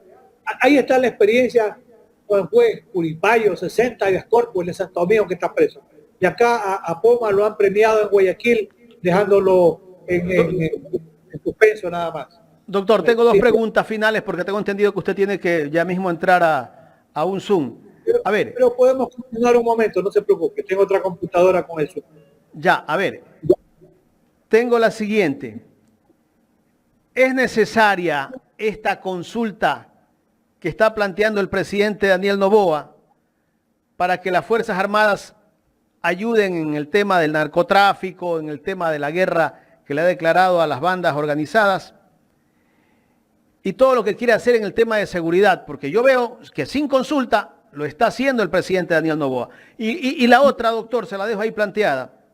Ahí está la experiencia con el juez Curipayo, 60 de Corpus, el de Santo Domingo, que está preso. Y acá a Poma lo han premiado en Guayaquil, dejándolo en suspenso nada más. Doctor, tengo dos preguntas finales porque tengo entendido que usted tiene que ya mismo entrar a un Zoom. A ver. Pero podemos continuar un momento, no se preocupe, tengo otra computadora con el Zoom. Ya, a ver. Tengo la siguiente. ¿Es necesaria esta consulta que está planteando el presidente Daniel Noboa para que las Fuerzas Armadas ayuden en el tema del narcotráfico, en el tema de la guerra que le ha declarado a las bandas organizadas y todo lo que quiere hacer en el tema de seguridad? Porque yo veo que sin consulta lo está haciendo el presidente Daniel Noboa. Y la otra, doctor, se la dejo ahí planteada,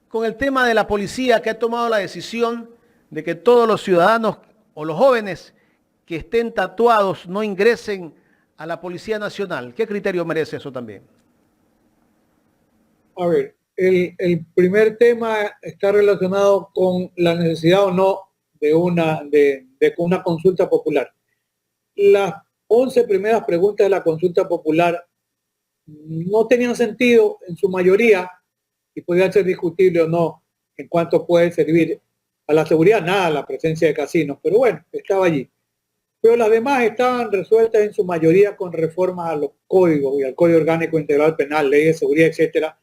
con el tema de la policía que ha tomado la decisión de que todos los ciudadanos o los jóvenes que estén tatuados no ingresen a la Policía Nacional. ¿Qué criterio merece eso también? A ver, el primer tema está relacionado con la necesidad o no de una consulta popular. Las 11 primeras preguntas de la consulta popular no tenían sentido en su mayoría y podían ser discutibles o no en cuanto puede servir a la seguridad, nada, la presencia de casinos, pero bueno, estaba allí. Pero las demás estaban resueltas en su mayoría con reformas a los códigos y al Código Orgánico Integral Penal, ley de seguridad, etcétera,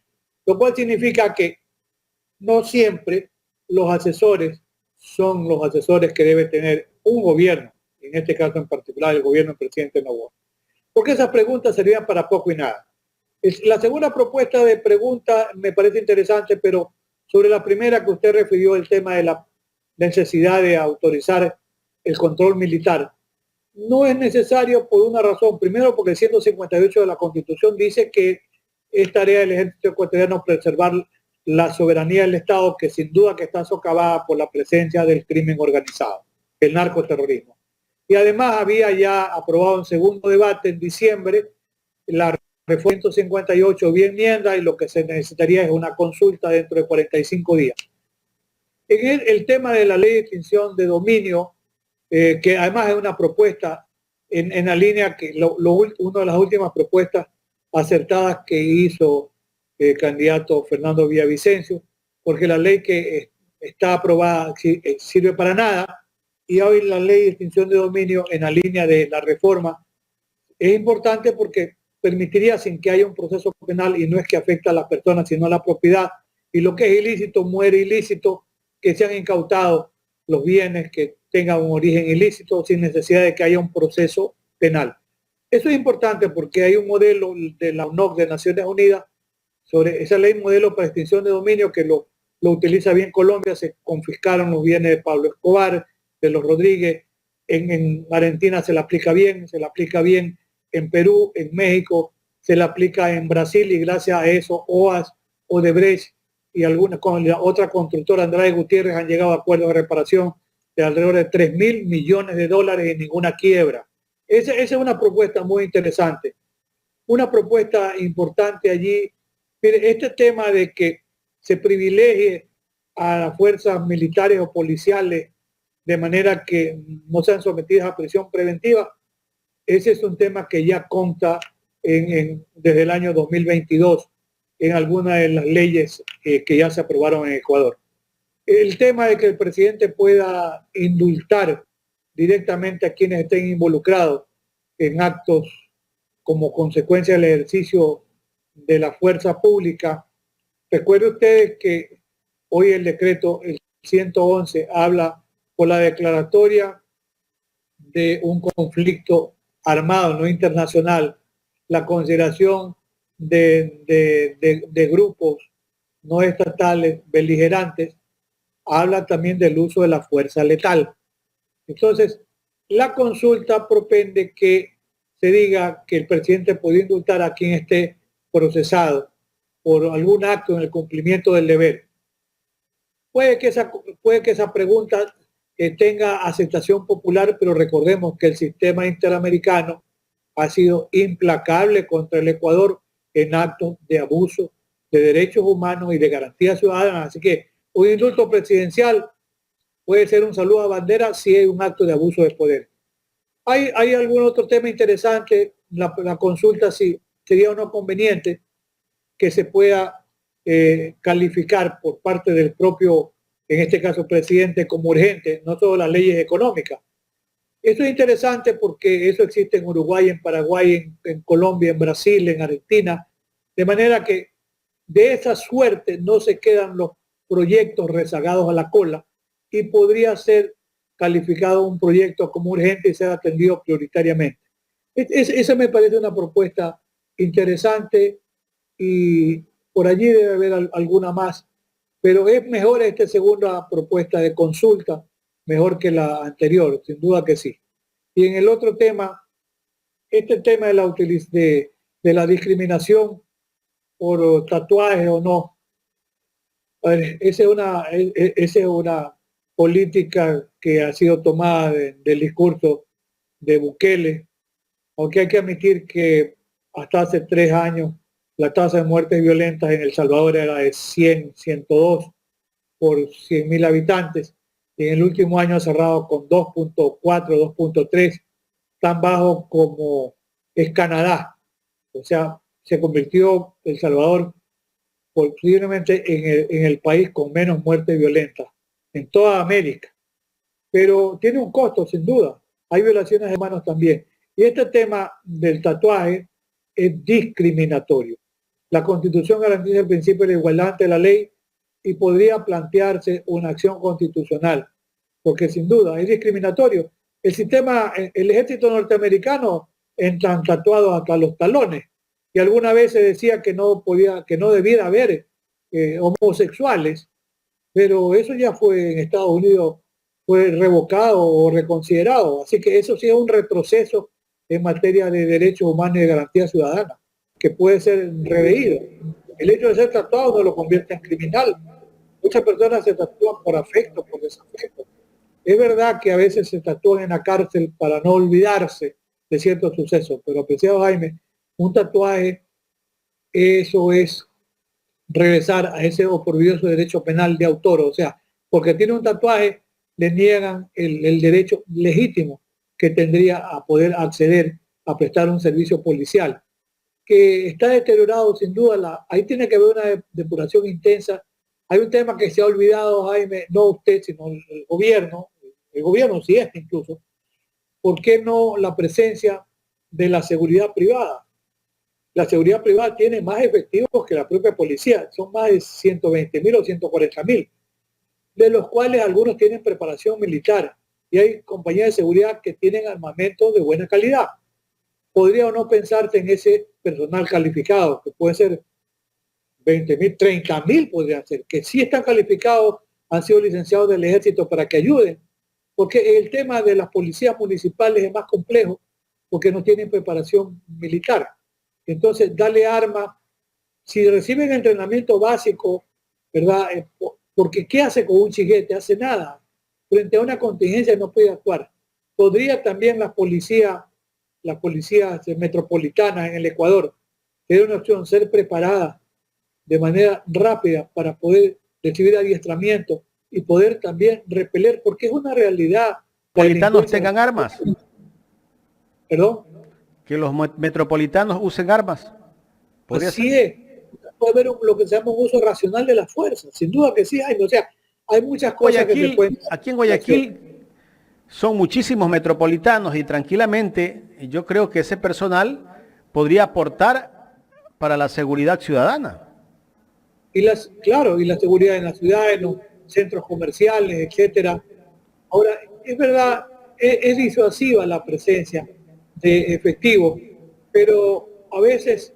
lo cual significa que no siempre los asesores son los asesores que debe tener un gobierno, en este caso en particular el gobierno del presidente Noboa. Porque esas preguntas servían para poco y nada. La segunda propuesta de pregunta me parece interesante, pero sobre la primera que usted refirió, el tema de la necesidad de autorizar el control militar, no es necesario por una razón. Primero, porque el 158 de la Constitución dice que es tarea del ejército ecuatoriano preservar la soberanía del Estado, que sin duda que está socavada por la presencia del crimen organizado, el narcoterrorismo. Y además había ya aprobado en segundo debate en diciembre la reforma 158 vía enmienda, y lo que se necesitaría es una consulta dentro de 45 días. En el tema de la ley de extinción de dominio, que además es una propuesta en la línea que una de las últimas propuestas acertadas que hizo el candidato Fernando Villavicencio, porque la ley que está aprobada sirve para nada, y hoy la ley de extinción de dominio en la línea de la reforma Es importante porque permitiría, sin que haya un proceso penal, y no es que afecte a las personas, sino a la propiedad, y lo que es ilícito muere ilícito, que sean incautados los bienes que tengan un origen ilícito sin necesidad de que haya un proceso penal. Eso es importante porque hay un modelo de la UNOC de Naciones Unidas sobre esa ley modelo para extinción de dominio que lo utiliza bien Colombia. Se confiscaron los bienes de Pablo Escobar, de los Rodríguez. En Argentina se la aplica bien en Perú, en México, se la aplica en Brasil, y gracias a eso OAS, Odebrecht y alguna con la otra constructora, Andrade Gutiérrez, han llegado a acuerdos de reparación de alrededor de $3.000 millones y ninguna quiebra. Esa es una propuesta muy interesante. Una propuesta importante allí. Mire, este tema de que se privilegie a las fuerzas militares o policiales de manera que no sean sometidas a prisión preventiva, ese es un tema que ya consta desde el año 2022 en algunas de las leyes que ya se aprobaron en Ecuador. El tema de que el presidente pueda indultar directamente a quienes estén involucrados en actos como consecuencia del ejercicio de la fuerza pública. Recuerden ustedes que hoy el decreto, el 111, habla por la declaratoria de un conflicto armado, no internacional, la consideración de grupos no estatales beligerantes, habla también del uso de la fuerza letal. Entonces, la consulta propende que se diga que el presidente puede indultar a quien esté procesado por algún acto en el cumplimiento del deber. Puede que esa pregunta tenga aceptación popular, pero recordemos que el sistema interamericano ha sido implacable contra el Ecuador en actos de abuso de derechos humanos y de garantías ciudadanas. Así que un indulto presidencial puede ser un saludo a bandera si hay un acto de abuso de poder. ¿Hay algún otro tema interesante? La consulta, si sería o no conveniente que se pueda calificar por parte del propio, en este caso, presidente, como urgente, no solo las leyes económicas. Eso es interesante porque eso existe en Uruguay, en Paraguay, en Colombia, en Brasil, en Argentina, de manera que de esa suerte no se quedan los proyectos rezagados a la cola y podría ser calificado un proyecto como urgente y ser atendido prioritariamente. Esa me parece una propuesta interesante y por allí debe haber alguna más, pero es mejor esta segunda propuesta de consulta, mejor que la anterior, sin duda que sí. Y en el otro tema, este tema de la discriminación por tatuajes o no, esa es una política que ha sido tomada del discurso de Bukele, aunque hay que admitir que hasta hace 3 años la tasa de muertes violentas en El Salvador era de 102 por 100.000 habitantes, y en el último año ha cerrado con 2.4, 2.3, tan bajo como es Canadá. O sea, se convirtió El Salvador posiblemente en el país con menos muertes violentas en toda América. Pero tiene un costo, sin duda. Hay violaciones de manos también. Y este tema del tatuaje es discriminatorio. La Constitución garantiza el principio de la igualdad ante la ley y podría plantearse una acción constitucional, porque sin duda es discriminatorio. El ejército norteamericano entran tatuados hasta los talones, y alguna vez se decía que no debía haber homosexuales, pero eso ya fue en Estados Unidos, fue revocado o reconsiderado. Así que eso sí es un retroceso en materia de derechos humanos y de garantía ciudadana, que puede ser reveído. El hecho de ser tatuado no lo convierte en criminal. Muchas personas se tatúan por afecto, por desafecto. Es verdad que a veces se tatúan en la cárcel para no olvidarse de ciertos sucesos, pero apreciado Jaime, un tatuaje, eso es regresar a ese oprobioso derecho penal de autor. O sea, porque tiene un tatuaje, le niegan el derecho legítimo que tendría a poder acceder a prestar un servicio policial, que está deteriorado sin duda. Ahí tiene que haber una depuración intensa. Hay un tema que se ha olvidado, Jaime, no usted, sino el gobierno sí es incluso. ¿Por qué no la presencia de la seguridad privada. La seguridad privada tiene más efectivos que la propia policía, son más de 120.000 o 140.000, de los cuales algunos tienen preparación militar y hay compañías de seguridad que tienen armamento de buena calidad. Podría o no pensarse en ese personal calificado, que puede ser 20.000, 30.000 podrían ser, que sí están calificados, han sido licenciados del ejército para que ayuden, porque el tema de las policías municipales es más complejo porque no tienen preparación militar. Entonces, darle armas, si reciben entrenamiento básico, ¿verdad? Porque ¿qué hace con un chiquete? Hace nada. Frente a una contingencia no puede actuar. Podría también las policías metropolitanas en el Ecuador, tener una opción, ser preparadas de manera rápida para poder recibir adiestramiento y poder también repeler, porque es una realidad. ¿Metropolitanos tengan armas? ¿Perdón? Que los metropolitanos usen armas. Así es. Puede haber lo que se llama un uso racional de la fuerza. Sin duda que sí hay. O sea, hay muchas cosas Guayaquil, que se pueden... Aquí en Guayaquil son muchísimos metropolitanos y tranquilamente yo creo que ese personal podría aportar para la seguridad ciudadana. Claro, y la seguridad en la ciudad, en los centros comerciales, etcétera. Ahora, es verdad, es disuasiva la presencia de efectivo, pero a veces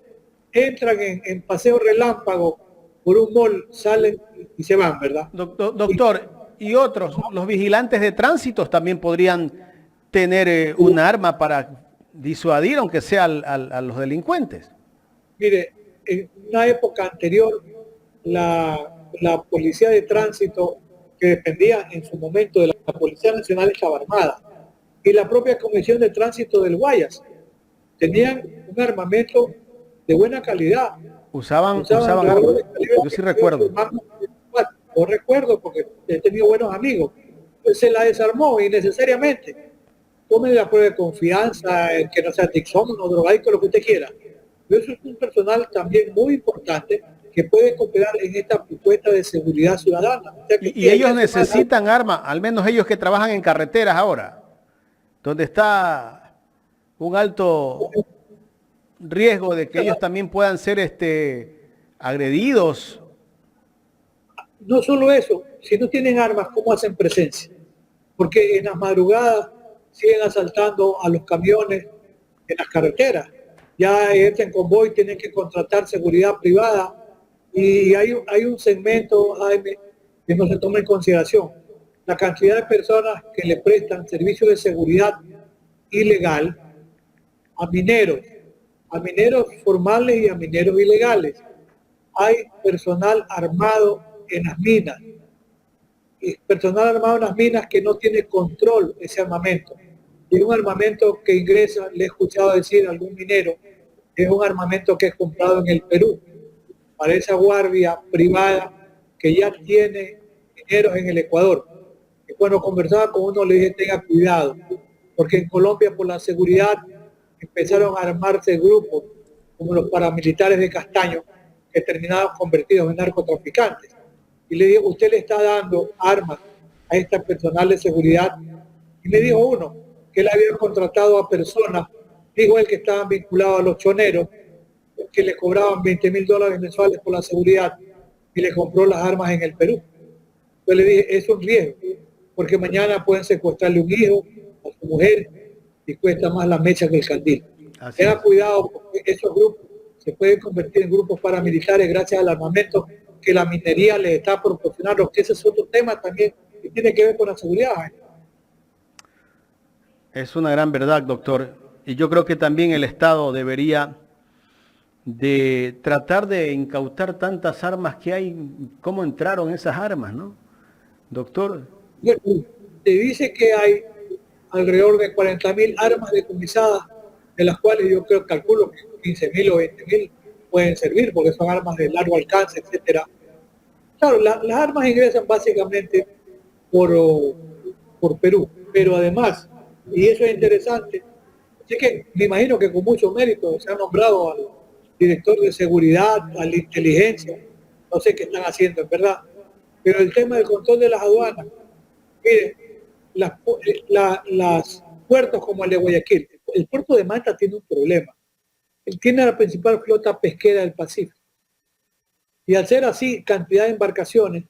entran en paseo relámpago por un mall, salen y se van, ¿verdad? Doctor, y otros, los vigilantes de tránsito también podrían tener un arma para disuadir, aunque sea a los delincuentes. Mire, en una época anterior, la policía de tránsito, que dependía en su momento de la Policía Nacional, estaba armada. Y la propia Comisión de Tránsito del Guayas tenían un armamento de buena calidad. Usaban armas. Yo sí recuerdo. Yo recuerdo porque he tenido buenos amigos. Pues se la desarmó innecesariamente. Tome la prueba de confianza, que no sea tixómano, drogadicto, lo que usted quiera. Pero eso es un personal también muy importante que puede cooperar en esta propuesta de seguridad ciudadana. O sea, y ellos necesitan armas, al menos ellos que trabajan en carreteras ahora, donde está un alto riesgo de que ellos también puedan ser agredidos. No solo eso, si no tienen armas, ¿cómo hacen presencia? Porque en las madrugadas siguen asaltando a los camiones en las carreteras. Ya en convoy tienen que contratar seguridad privada y hay un segmento, Jaime, que no se toma en consideración. La cantidad de personas que le prestan servicios de seguridad ilegal a mineros formales y a mineros ilegales. Hay personal armado en las minas, y personal armado en las minas que no tiene control ese armamento. Y es un armamento que ingresa, le he escuchado decir a algún minero, es un armamento que es comprado en el Perú, para esa guardia privada que ya tiene mineros en el Ecuador. Y cuando conversaba con uno le dije, tenga cuidado, porque en Colombia por la seguridad empezaron a armarse grupos como los paramilitares de Castaño, que terminaron convertidos en narcotraficantes. Y le digo, usted le está dando armas a esta personal de seguridad. Y me dijo uno, que él había contratado a personas, dijo él, que estaban vinculados a los choneros, que le cobraban $20.000 mensuales por la seguridad, y le compró las armas en el Perú. Yo le dije, es un riesgo, porque mañana pueden secuestrarle un hijo a su mujer y cuesta más la mecha que el candil. Tenga cuidado, porque esos grupos se pueden convertir en grupos paramilitares gracias al armamento que la minería les está proporcionando, que ese es otro tema también que tiene que ver con la seguridad. Es una gran verdad, doctor. Y yo creo que también el Estado debería de tratar de incautar tantas armas que hay. ¿Cómo entraron esas armas, no, doctor? Se dice que hay alrededor de 40.000 armas decomisadas, de las cuales yo calculo que 15.000 o 20.000 pueden servir, porque son armas de largo alcance, etcétera. Claro, las armas ingresan básicamente por Perú, pero además, y eso es interesante, así que me imagino que con mucho mérito se ha nombrado al director de seguridad, a la inteligencia, no sé qué están haciendo, en verdad, pero el tema del control de las aduanas, mire, las puertos como el de Guayaquil, el puerto de Manta tiene un problema. Él tiene la principal flota pesquera del Pacífico. Y al ser así, cantidad de embarcaciones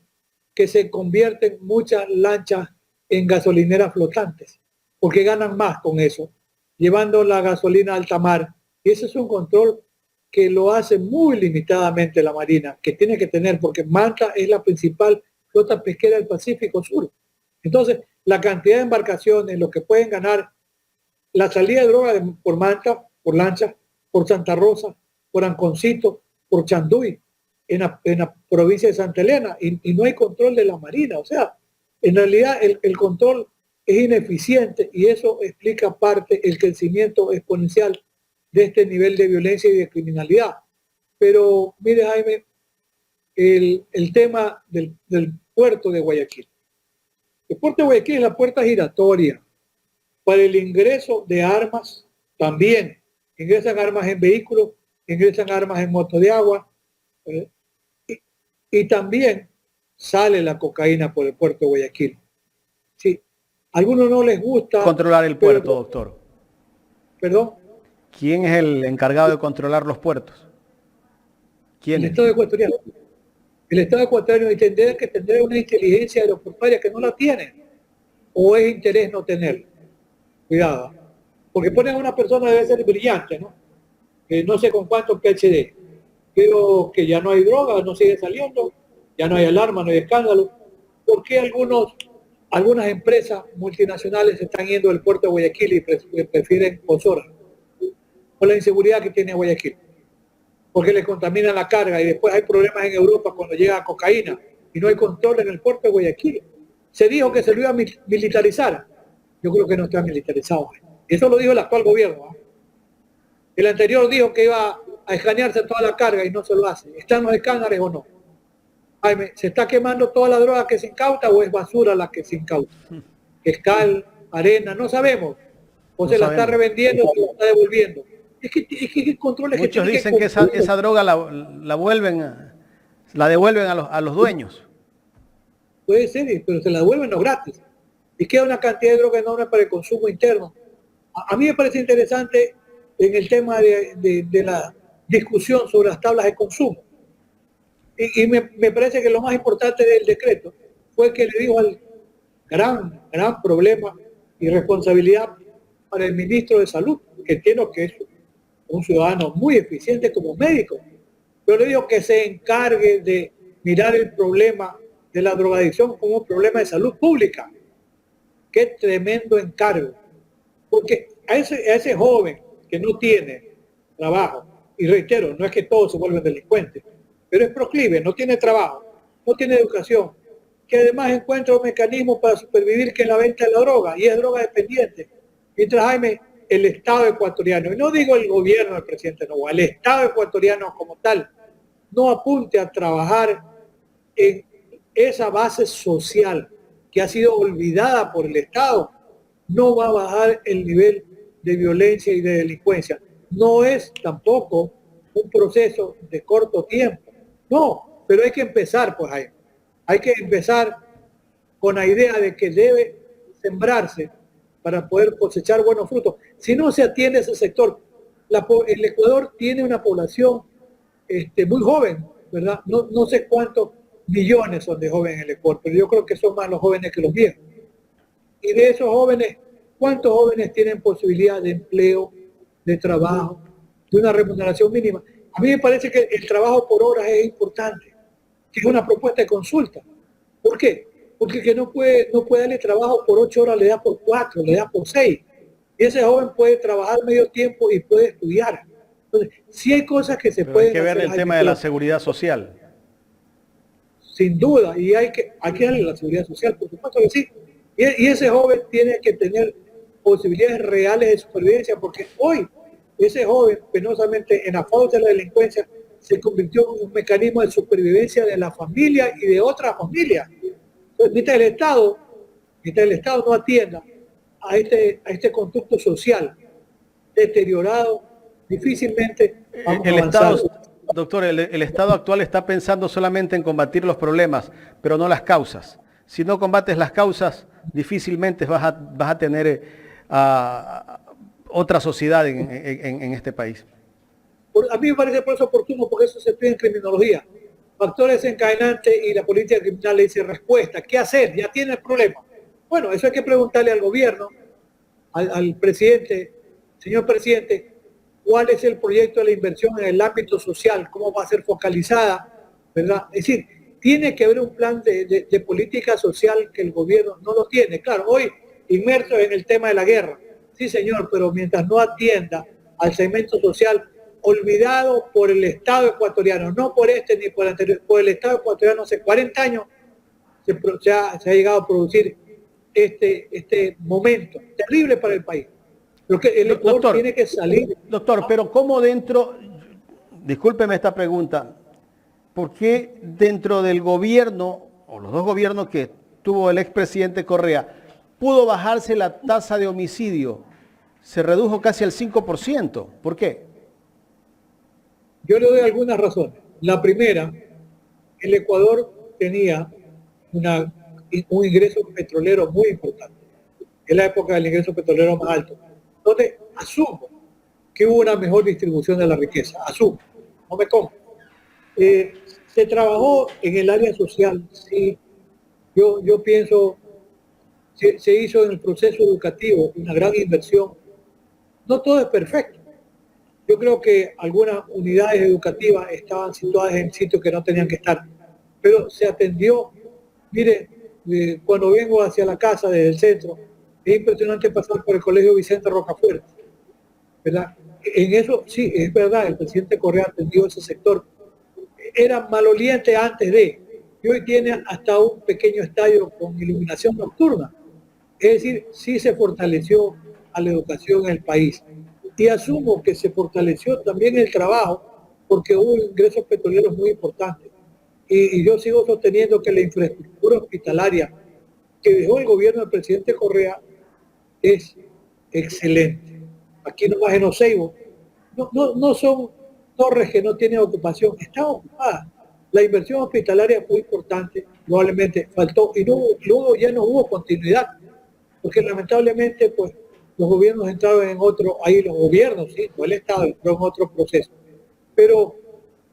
que se convierten muchas lanchas en gasolineras flotantes, porque ganan más con eso, llevando la gasolina a alta mar. Y ese es un control que lo hace muy limitadamente la Marina, que tiene que tener, porque Manta es la principal flota pesquera del Pacífico Sur. Entonces, la cantidad de embarcaciones, lo que pueden ganar, la salida de droga por Manta, por lancha, por Santa Rosa, por Anconcito, por Chanduy, en la provincia de Santa Elena, y no hay control de la Marina. O sea, en realidad el control es ineficiente y eso explica parte el crecimiento exponencial de este nivel de violencia y de criminalidad. Pero mire, Jaime, el tema del puerto de Guayaquil. El puerto de Guayaquil es la puerta giratoria para el ingreso de armas también. Ingresan armas en vehículos, ingresan armas en motos de agua, y también sale la cocaína por el puerto de Guayaquil. Sí, a algunos no les gusta controlar el puerto, doctor. ¿Perdón? ¿Quién es el encargado de controlar los puertos? ¿Quién? El Estado ecuatoriano. El Estado ecuatoriano tendrá que tener una inteligencia aeroportuaria que no la tiene, o es interés no tenerla. Cuidado, porque ponen a una persona, debe ser brillante, ¿no? No sé con cuánto PhD, pero que ya no hay droga, no sigue saliendo, ya no hay alarma, no hay escándalo. ¿Por qué algunas empresas multinacionales están yendo del puerto de Guayaquil y prefieren Osora? Por la inseguridad que tiene Guayaquil. Porque le contaminan la carga y después hay problemas en Europa cuando llega cocaína y no hay control en el puerto de Guayaquil. Se dijo que se lo iba a militarizar. Yo creo que no está militarizado. Eso lo dijo el actual gobierno. El anterior dijo que iba a escanearse toda la carga y no se lo hace. ¿Están los escáneres o no? Jaime, ¿se está quemando toda la droga que se incauta o es basura la que se incauta? Escal, arena, no sabemos. O se la está revendiendo o se la está devolviendo. Es que controles. Muchos dicen que esa droga la devuelven a los dueños. Puede ser, pero se la devuelven no gratis. Y queda una cantidad de droga enorme para el consumo interno. A mí me parece interesante en el tema de la discusión sobre las tablas de consumo. Y me parece que lo más importante del decreto fue que le dijo al gran problema y responsabilidad para el ministro de Salud, que entiendo que es un ciudadano muy eficiente como médico, pero le digo que se encargue de mirar el problema de la drogadicción como un problema de salud pública. Qué tremendo encargo. Porque a ese joven que no tiene trabajo, y reitero, no es que todos se vuelven delincuentes, pero es proclive, no tiene trabajo, no tiene educación, que además encuentra un mecanismo para supervivir que es la venta de la droga, y es droga dependiente. Mientras, Jaime, el Estado ecuatoriano, y no digo el gobierno del presidente Novoa, el Estado ecuatoriano como tal, no apunte a trabajar en esa base social que ha sido olvidada por el Estado, no va a bajar el nivel de violencia y de delincuencia. No es tampoco un proceso de corto tiempo, no, pero hay que empezar, pues ahí. Hay que empezar con la idea de que debe sembrarse para poder cosechar buenos frutos. Si no se atiende ese sector, el Ecuador tiene una población muy joven, ¿verdad? No sé cuántos millones son de jóvenes en el Ecuador, pero yo creo que son más los jóvenes que los viejos. Y de esos jóvenes, ¿cuántos jóvenes tienen posibilidad de empleo, de trabajo, de una remuneración mínima? A mí me parece que el trabajo por horas es importante, que es una propuesta de consulta. ¿Por qué? Porque el que no puede darle trabajo por 8 horas, le da por 4, le da por 6. Y ese joven puede trabajar medio tiempo y puede estudiar. Entonces, sí hay cosas que se pueden hacer. Hay que ver el tema de la seguridad social. Sin duda, y hay que darle la seguridad social, por supuesto que sí. Y ese joven tiene que tener posibilidades reales de supervivencia, porque hoy ese joven, penosamente, en la falta de la delincuencia, se convirtió en un mecanismo de supervivencia de la familia y de otras familias. Entonces, mientras el Estado no atienda a este constructo social deteriorado, difícilmente vamos a avanzar. Doctor, el Estado actual está pensando solamente en combatir los problemas, pero no las causas. Si no combates las causas, difícilmente vas a tener otra sociedad en este país. A mí me parece por eso oportuno, porque eso se estudia en criminología. Factores desencadenantes y la política criminal le dice respuesta. ¿Qué hacer? Ya tiene el problema. Bueno, eso hay que preguntarle al gobierno, al presidente, señor presidente, cuál es el proyecto de la inversión en el ámbito social, cómo va a ser focalizada, ¿verdad? Es decir, tiene que haber un plan de política social que el gobierno no lo tiene. Claro, hoy inmerso en el tema de la guerra. Sí, señor, pero mientras no atienda al segmento social, olvidado por el Estado ecuatoriano, no por este ni por el anterior, por el Estado ecuatoriano hace 40 años se ha llegado a producir este momento terrible para el país. Lo que el Ecuador Doctor, tiene que salir. Doctor, pero ¿cómo dentro, discúlpeme esta pregunta, por qué dentro del gobierno, o los dos gobiernos que tuvo el expresidente Correa, pudo bajarse la tasa de homicidio? Se redujo casi al 5%. ¿Por qué? Yo le doy algunas razones. La primera, el Ecuador tenía un ingreso petrolero muy importante. Es la época del ingreso petrolero más alto. Entonces, asumo que hubo una mejor distribución de la riqueza. Asumo, no me compro. Se trabajó en el área social, sí. Yo pienso, se hizo en el proceso educativo una gran inversión. No todo es perfecto. Yo creo que algunas unidades educativas estaban situadas en sitios que no tenían que estar, pero se atendió. Mire, cuando vengo hacia la casa desde el centro, es impresionante pasar por el Colegio Vicente Rocafuerte, ¿verdad? En eso, sí, es verdad, el presidente Correa atendió ese sector. Era maloliente antes y hoy tiene hasta un pequeño estadio con iluminación nocturna. Es decir, sí se fortaleció a la educación en el país. Y asumo que se fortaleció también el trabajo, porque hubo ingresos petroleros muy importantes. Y yo sigo sosteniendo que la infraestructura hospitalaria que dejó el gobierno del presidente Correa es excelente. Aquí nomás en Oseibo, no son torres que no tienen ocupación, están ocupadas. La inversión hospitalaria fue importante, probablemente faltó, y luego ya no hubo continuidad, porque lamentablemente pues los gobiernos entraron en otro, ahí los gobiernos, sí, no el Estado entró en otro proceso. Pero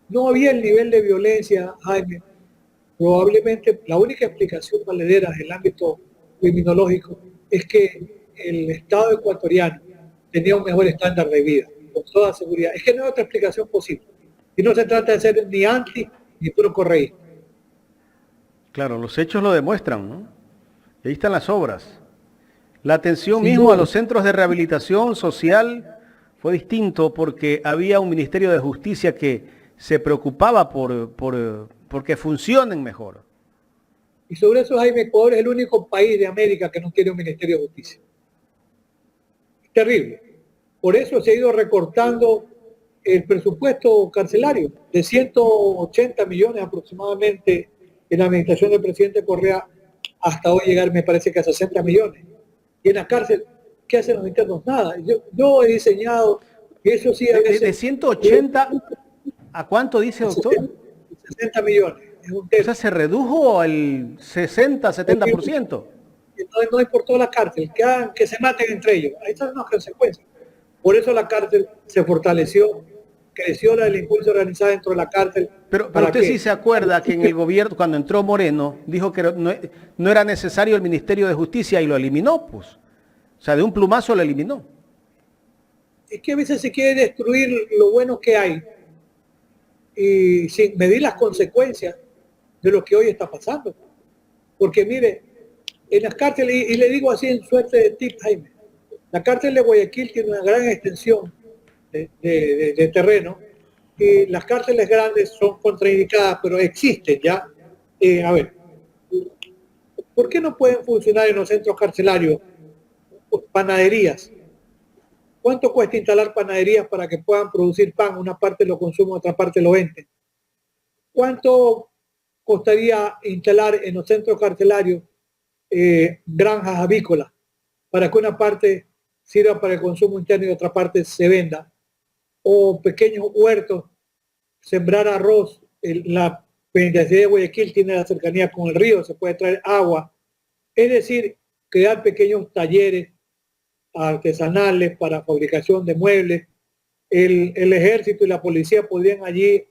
no había el nivel de violencia, Jaime. Probablemente la única explicación valedera en el ámbito criminológico es que el Estado ecuatoriano tenía un mejor estándar de vida, con toda seguridad. Es que no hay otra explicación posible. Y no se trata de ser ni anti ni puro correísta. Claro, los hechos lo demuestran, ¿no? Y ahí están las obras. La atención Sin mismo duda. a los centros de rehabilitación social fue distinto porque había un Ministerio de Justicia que se preocupaba porque funcionen mejor. Y sobre eso, Jaime, Ecuador es el único país de América que no tiene un Ministerio de Justicia. Es terrible. Por eso se ha ido recortando el presupuesto carcelario de 180 millones aproximadamente en la administración del presidente Correa, hasta hoy llegar me parece que a 60 millones. Y en la cárcel, ¿qué hacen los internos? Nada. Yo he diseñado, y eso sí a veces... De 180, ¿a cuánto dice, doctor? 60 millones. Es un O sea, se redujo el 60, 70%. No es por toda la cárcel, que se maten entre ellos. Ahí están las consecuencias. Por eso la cárcel se fortaleció, creció la delincuencia organizada dentro de la cárcel. Pero usted sí se acuerda que en el gobierno, cuando entró Moreno, dijo que no era necesario el Ministerio de Justicia y lo eliminó, pues. O sea, de un plumazo lo eliminó. Es que a veces se quiere destruir lo bueno que hay y sin medir las consecuencias de lo que hoy está pasando. Porque mire, en las cárceles, y le digo así en suerte de tip, Jaime, la cárcel de Guayaquil tiene una gran extensión de terreno y las cárceles grandes son contraindicadas, pero existen ya. A ver, ¿por qué no pueden funcionar en los centros carcelarios panaderías? ¿Cuánto cuesta instalar panaderías para que puedan producir pan? Una parte lo consumen, otra parte lo venden. ¿Cuánto costaría instalar en los centros carcelarios granjas avícolas para que una parte sirva para el consumo interno y otra parte se venda? O pequeños huertos, sembrar arroz. La penitenciaría de Guayaquil tiene la cercanía con el río, se puede traer agua. Es decir, crear pequeños talleres artesanales para fabricación de muebles. El ejército y la policía podrían allí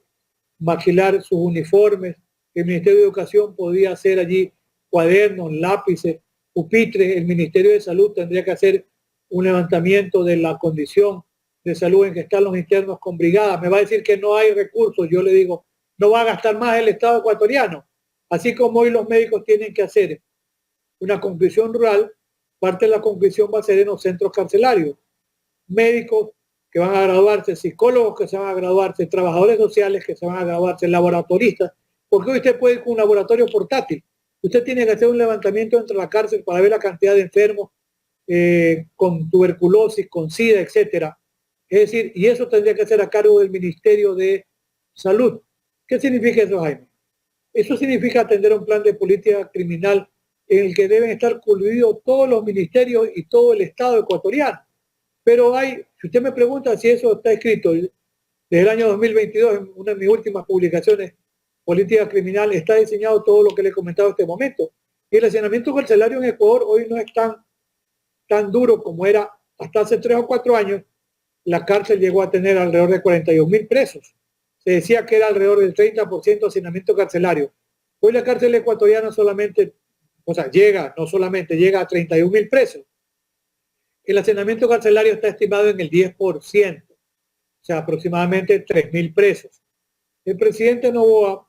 maquilar sus uniformes. El Ministerio de Educación podría hacer allí cuadernos, lápices, pupitres. El Ministerio de Salud tendría que hacer un levantamiento de la condición de salud en que están los internos con brigadas. Me va a decir que no hay recursos. Yo le digo, no va a gastar más el Estado ecuatoriano. Así como hoy los médicos tienen que hacer una conclusión rural, parte de la conclusión va a ser en los centros carcelarios. Médicos que van a graduarse, psicólogos que se van a graduarse, trabajadores sociales que se van a graduarse, laboratoristas, porque hoy usted puede ir con un laboratorio portátil. Usted tiene que hacer un levantamiento entre la cárcel para ver la cantidad de enfermos con tuberculosis, con SIDA, etcétera. Es decir, y eso tendría que ser a cargo del Ministerio de Salud. ¿Qué significa eso, Jaime? Eso significa atender un plan de política criminal en el que deben estar coludidos todos los ministerios y todo el Estado ecuatoriano. Pero si usted me pregunta si eso está escrito desde el año 2022, en una de mis últimas publicaciones, política criminal, está diseñado todo lo que le he comentado en este momento. Y el hacinamiento carcelario en Ecuador hoy no es tan duro como era hasta hace 3 o 4 años. La cárcel llegó a tener alrededor de 42.000 presos. Se decía que era alrededor del 30% de hacinamiento carcelario. Hoy la cárcel ecuatoriana llega a 31.000 presos. El hacinamiento carcelario está estimado en el 10%, o sea, aproximadamente 3.000 presos. El presidente Noboa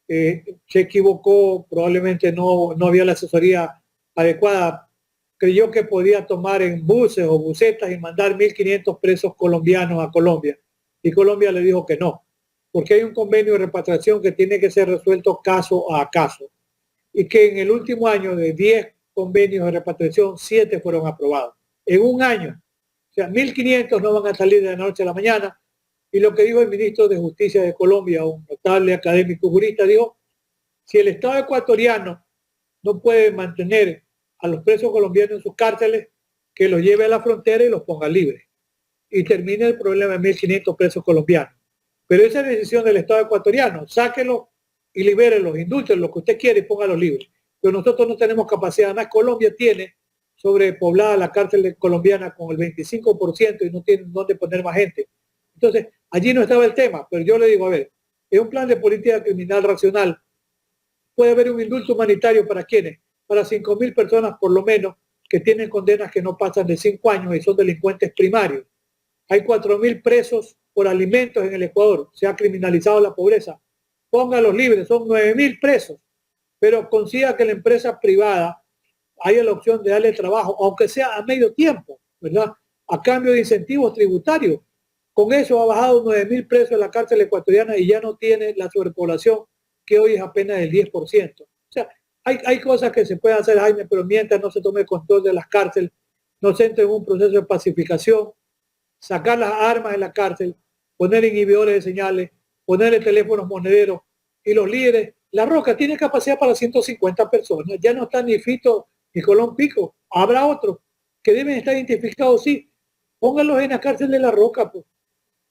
se equivocó, probablemente no había la asesoría adecuada. Creyó que podía tomar en buses o busetas y mandar 1.500 presos colombianos a Colombia. Y Colombia le dijo que no, porque hay un convenio de repatriación que tiene que ser resuelto caso a caso. Y que en el último año de 10 convenios de repatriación, 7 fueron aprobados. En un año. O sea, 1.500 no van a salir de la noche a la mañana. Y lo que dijo el ministro de Justicia de Colombia, un notable académico jurista, dijo, si el Estado ecuatoriano no puede mantener a los presos colombianos en sus cárceles, que los lleve a la frontera y los ponga libres. Y termine el problema de 1.500 presos colombianos. Pero esa es decisión del Estado ecuatoriano. Sáquenlos y libérenlos, indúltenlos, lo que usted quiere y póngalos libres. Pero nosotros no tenemos capacidad. Además, Colombia tiene sobrepoblada la cárcel colombiana con el 25% y no tienen dónde poner más gente. Entonces, allí no estaba el tema, pero yo le digo, a ver, es un plan de política criminal racional. Puede haber un indulto humanitario para quienes, para 5.000 personas por lo menos que tienen condenas que no pasan de 5 años y son delincuentes primarios. Hay 4.000 presos por alimentos en el Ecuador, se ha criminalizado la pobreza. Póngalos libres, son 9.000 presos, pero consiga que la empresa privada haya la opción de darle trabajo, aunque sea a medio tiempo, ¿verdad? A cambio de incentivos tributarios. Con eso ha bajado 9.000 presos en la cárcel ecuatoriana y ya no tiene la sobrepoblación que hoy es apenas del 10%. O sea, hay cosas que se pueden hacer, Jaime, pero mientras no se tome el control de las cárceles, no se entre en un proceso de pacificación, sacar las armas de la cárcel, poner inhibidores de señales, ponerle teléfonos monederos y los líderes. La Roca tiene capacidad para 150 personas. Ya no está ni Fito ni Colón Pico. Habrá otros que deben estar identificados, sí. Pónganlos en la cárcel de La Roca, pues.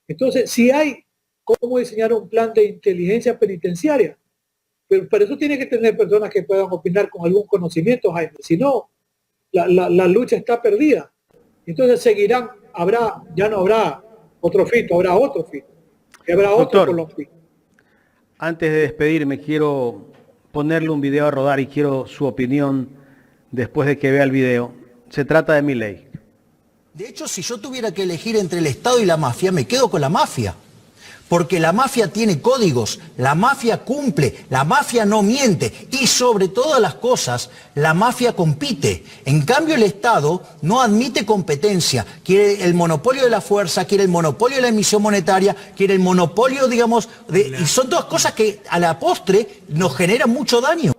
Entonces, si hay cómo diseñar un plan de inteligencia penitenciaria, pero para eso tiene que tener personas que puedan opinar con algún conocimiento, Jaime. Si no, la lucha está perdida. Entonces seguirán, ya no habrá otro Fito, habrá otro Fito. Y habrá otro Colón Pico. Antes de despedirme, quiero ponerle un video a rodar y quiero su opinión después de que vea el video. Se trata de Milei. De hecho, si yo tuviera que elegir entre el Estado y la mafia, me quedo con la mafia. Porque la mafia tiene códigos, la mafia cumple, la mafia no miente y sobre todas las cosas, la mafia compite. En cambio, el Estado no admite competencia, quiere el monopolio de la fuerza, quiere el monopolio de la emisión monetaria, quiere el monopolio, digamos, y son todas cosas que a la postre nos generan mucho daño.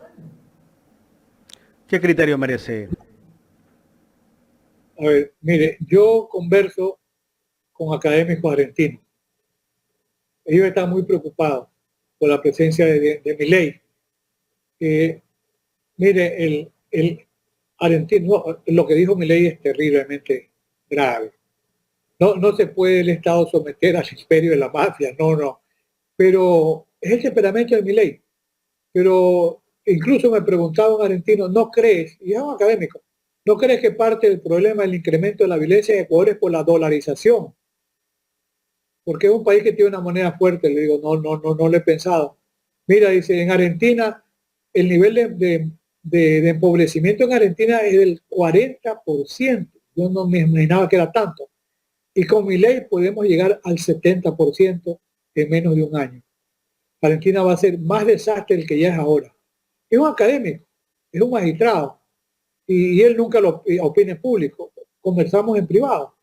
¿Qué criterio merece? A ver, mire, yo converso con académicos argentinos. Ellos están muy preocupados por la presencia de Milei. Mire, el argentino, lo que dijo Milei es terriblemente grave. No se puede el Estado someter al imperio de la mafia, no. Pero es el temperamento de Milei. Pero incluso me preguntaba un argentino, ¿no crees? Y es un académico, ¿No crees que parte del problema del incremento de la violencia en Ecuador es por la dolarización? Porque es un país que tiene una moneda fuerte. Le digo, no lo he pensado. Mira, dice, en Argentina el nivel de empobrecimiento en Argentina es del 40%. Yo no me imaginaba que era tanto. Y con mi ley podemos llegar al 70% en menos de un año. Argentina va a ser más desastre del que ya es ahora. Es un académico, es un magistrado. Y él nunca lo opina en público. Conversamos en privado.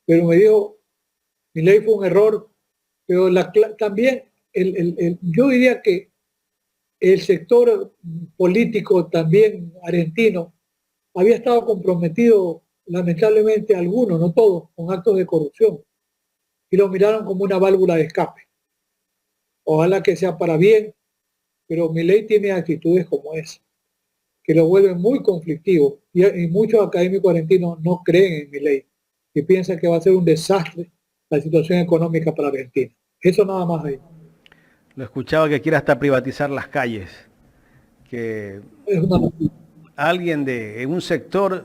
Pero me dijo, mi ley fue un error. Pero también yo diría que el sector político también argentino había estado comprometido, lamentablemente algunos, no todos, con actos de corrupción. Y lo miraron como una válvula de escape. Ojalá que sea para bien, pero Milei tiene actitudes como esa, que lo vuelven muy conflictivo. Y muchos académicos argentinos no creen en Milei y piensan que va a ser un desastre la situación económica para Argentina. Eso nada más ahí. Lo escuchaba que quiere hasta privatizar las calles, que alguien en un sector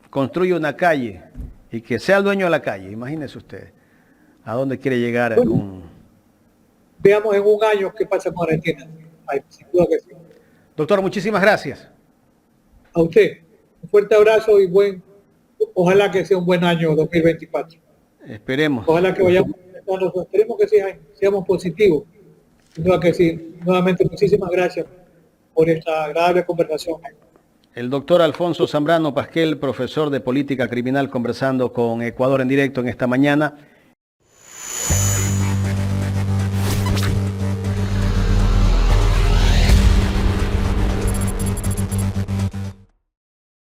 construye una calle y que sea el dueño de la calle. Imagínese usted a dónde quiere llegar. Bueno, veamos en un año qué pasa con Argentina. Ay, sin duda que sí. Doctor, muchísimas gracias. A usted, un fuerte abrazo y ojalá que sea un buen año 2024. Esperemos. Ojalá que vayamos, esperemos que seamos positivos. Sin duda que sí. Nuevamente, muchísimas gracias por esta agradable conversación. El doctor Alfonso Zambrano Pasquel, profesor de Política Criminal, conversando con Ecuador en Directo en esta mañana.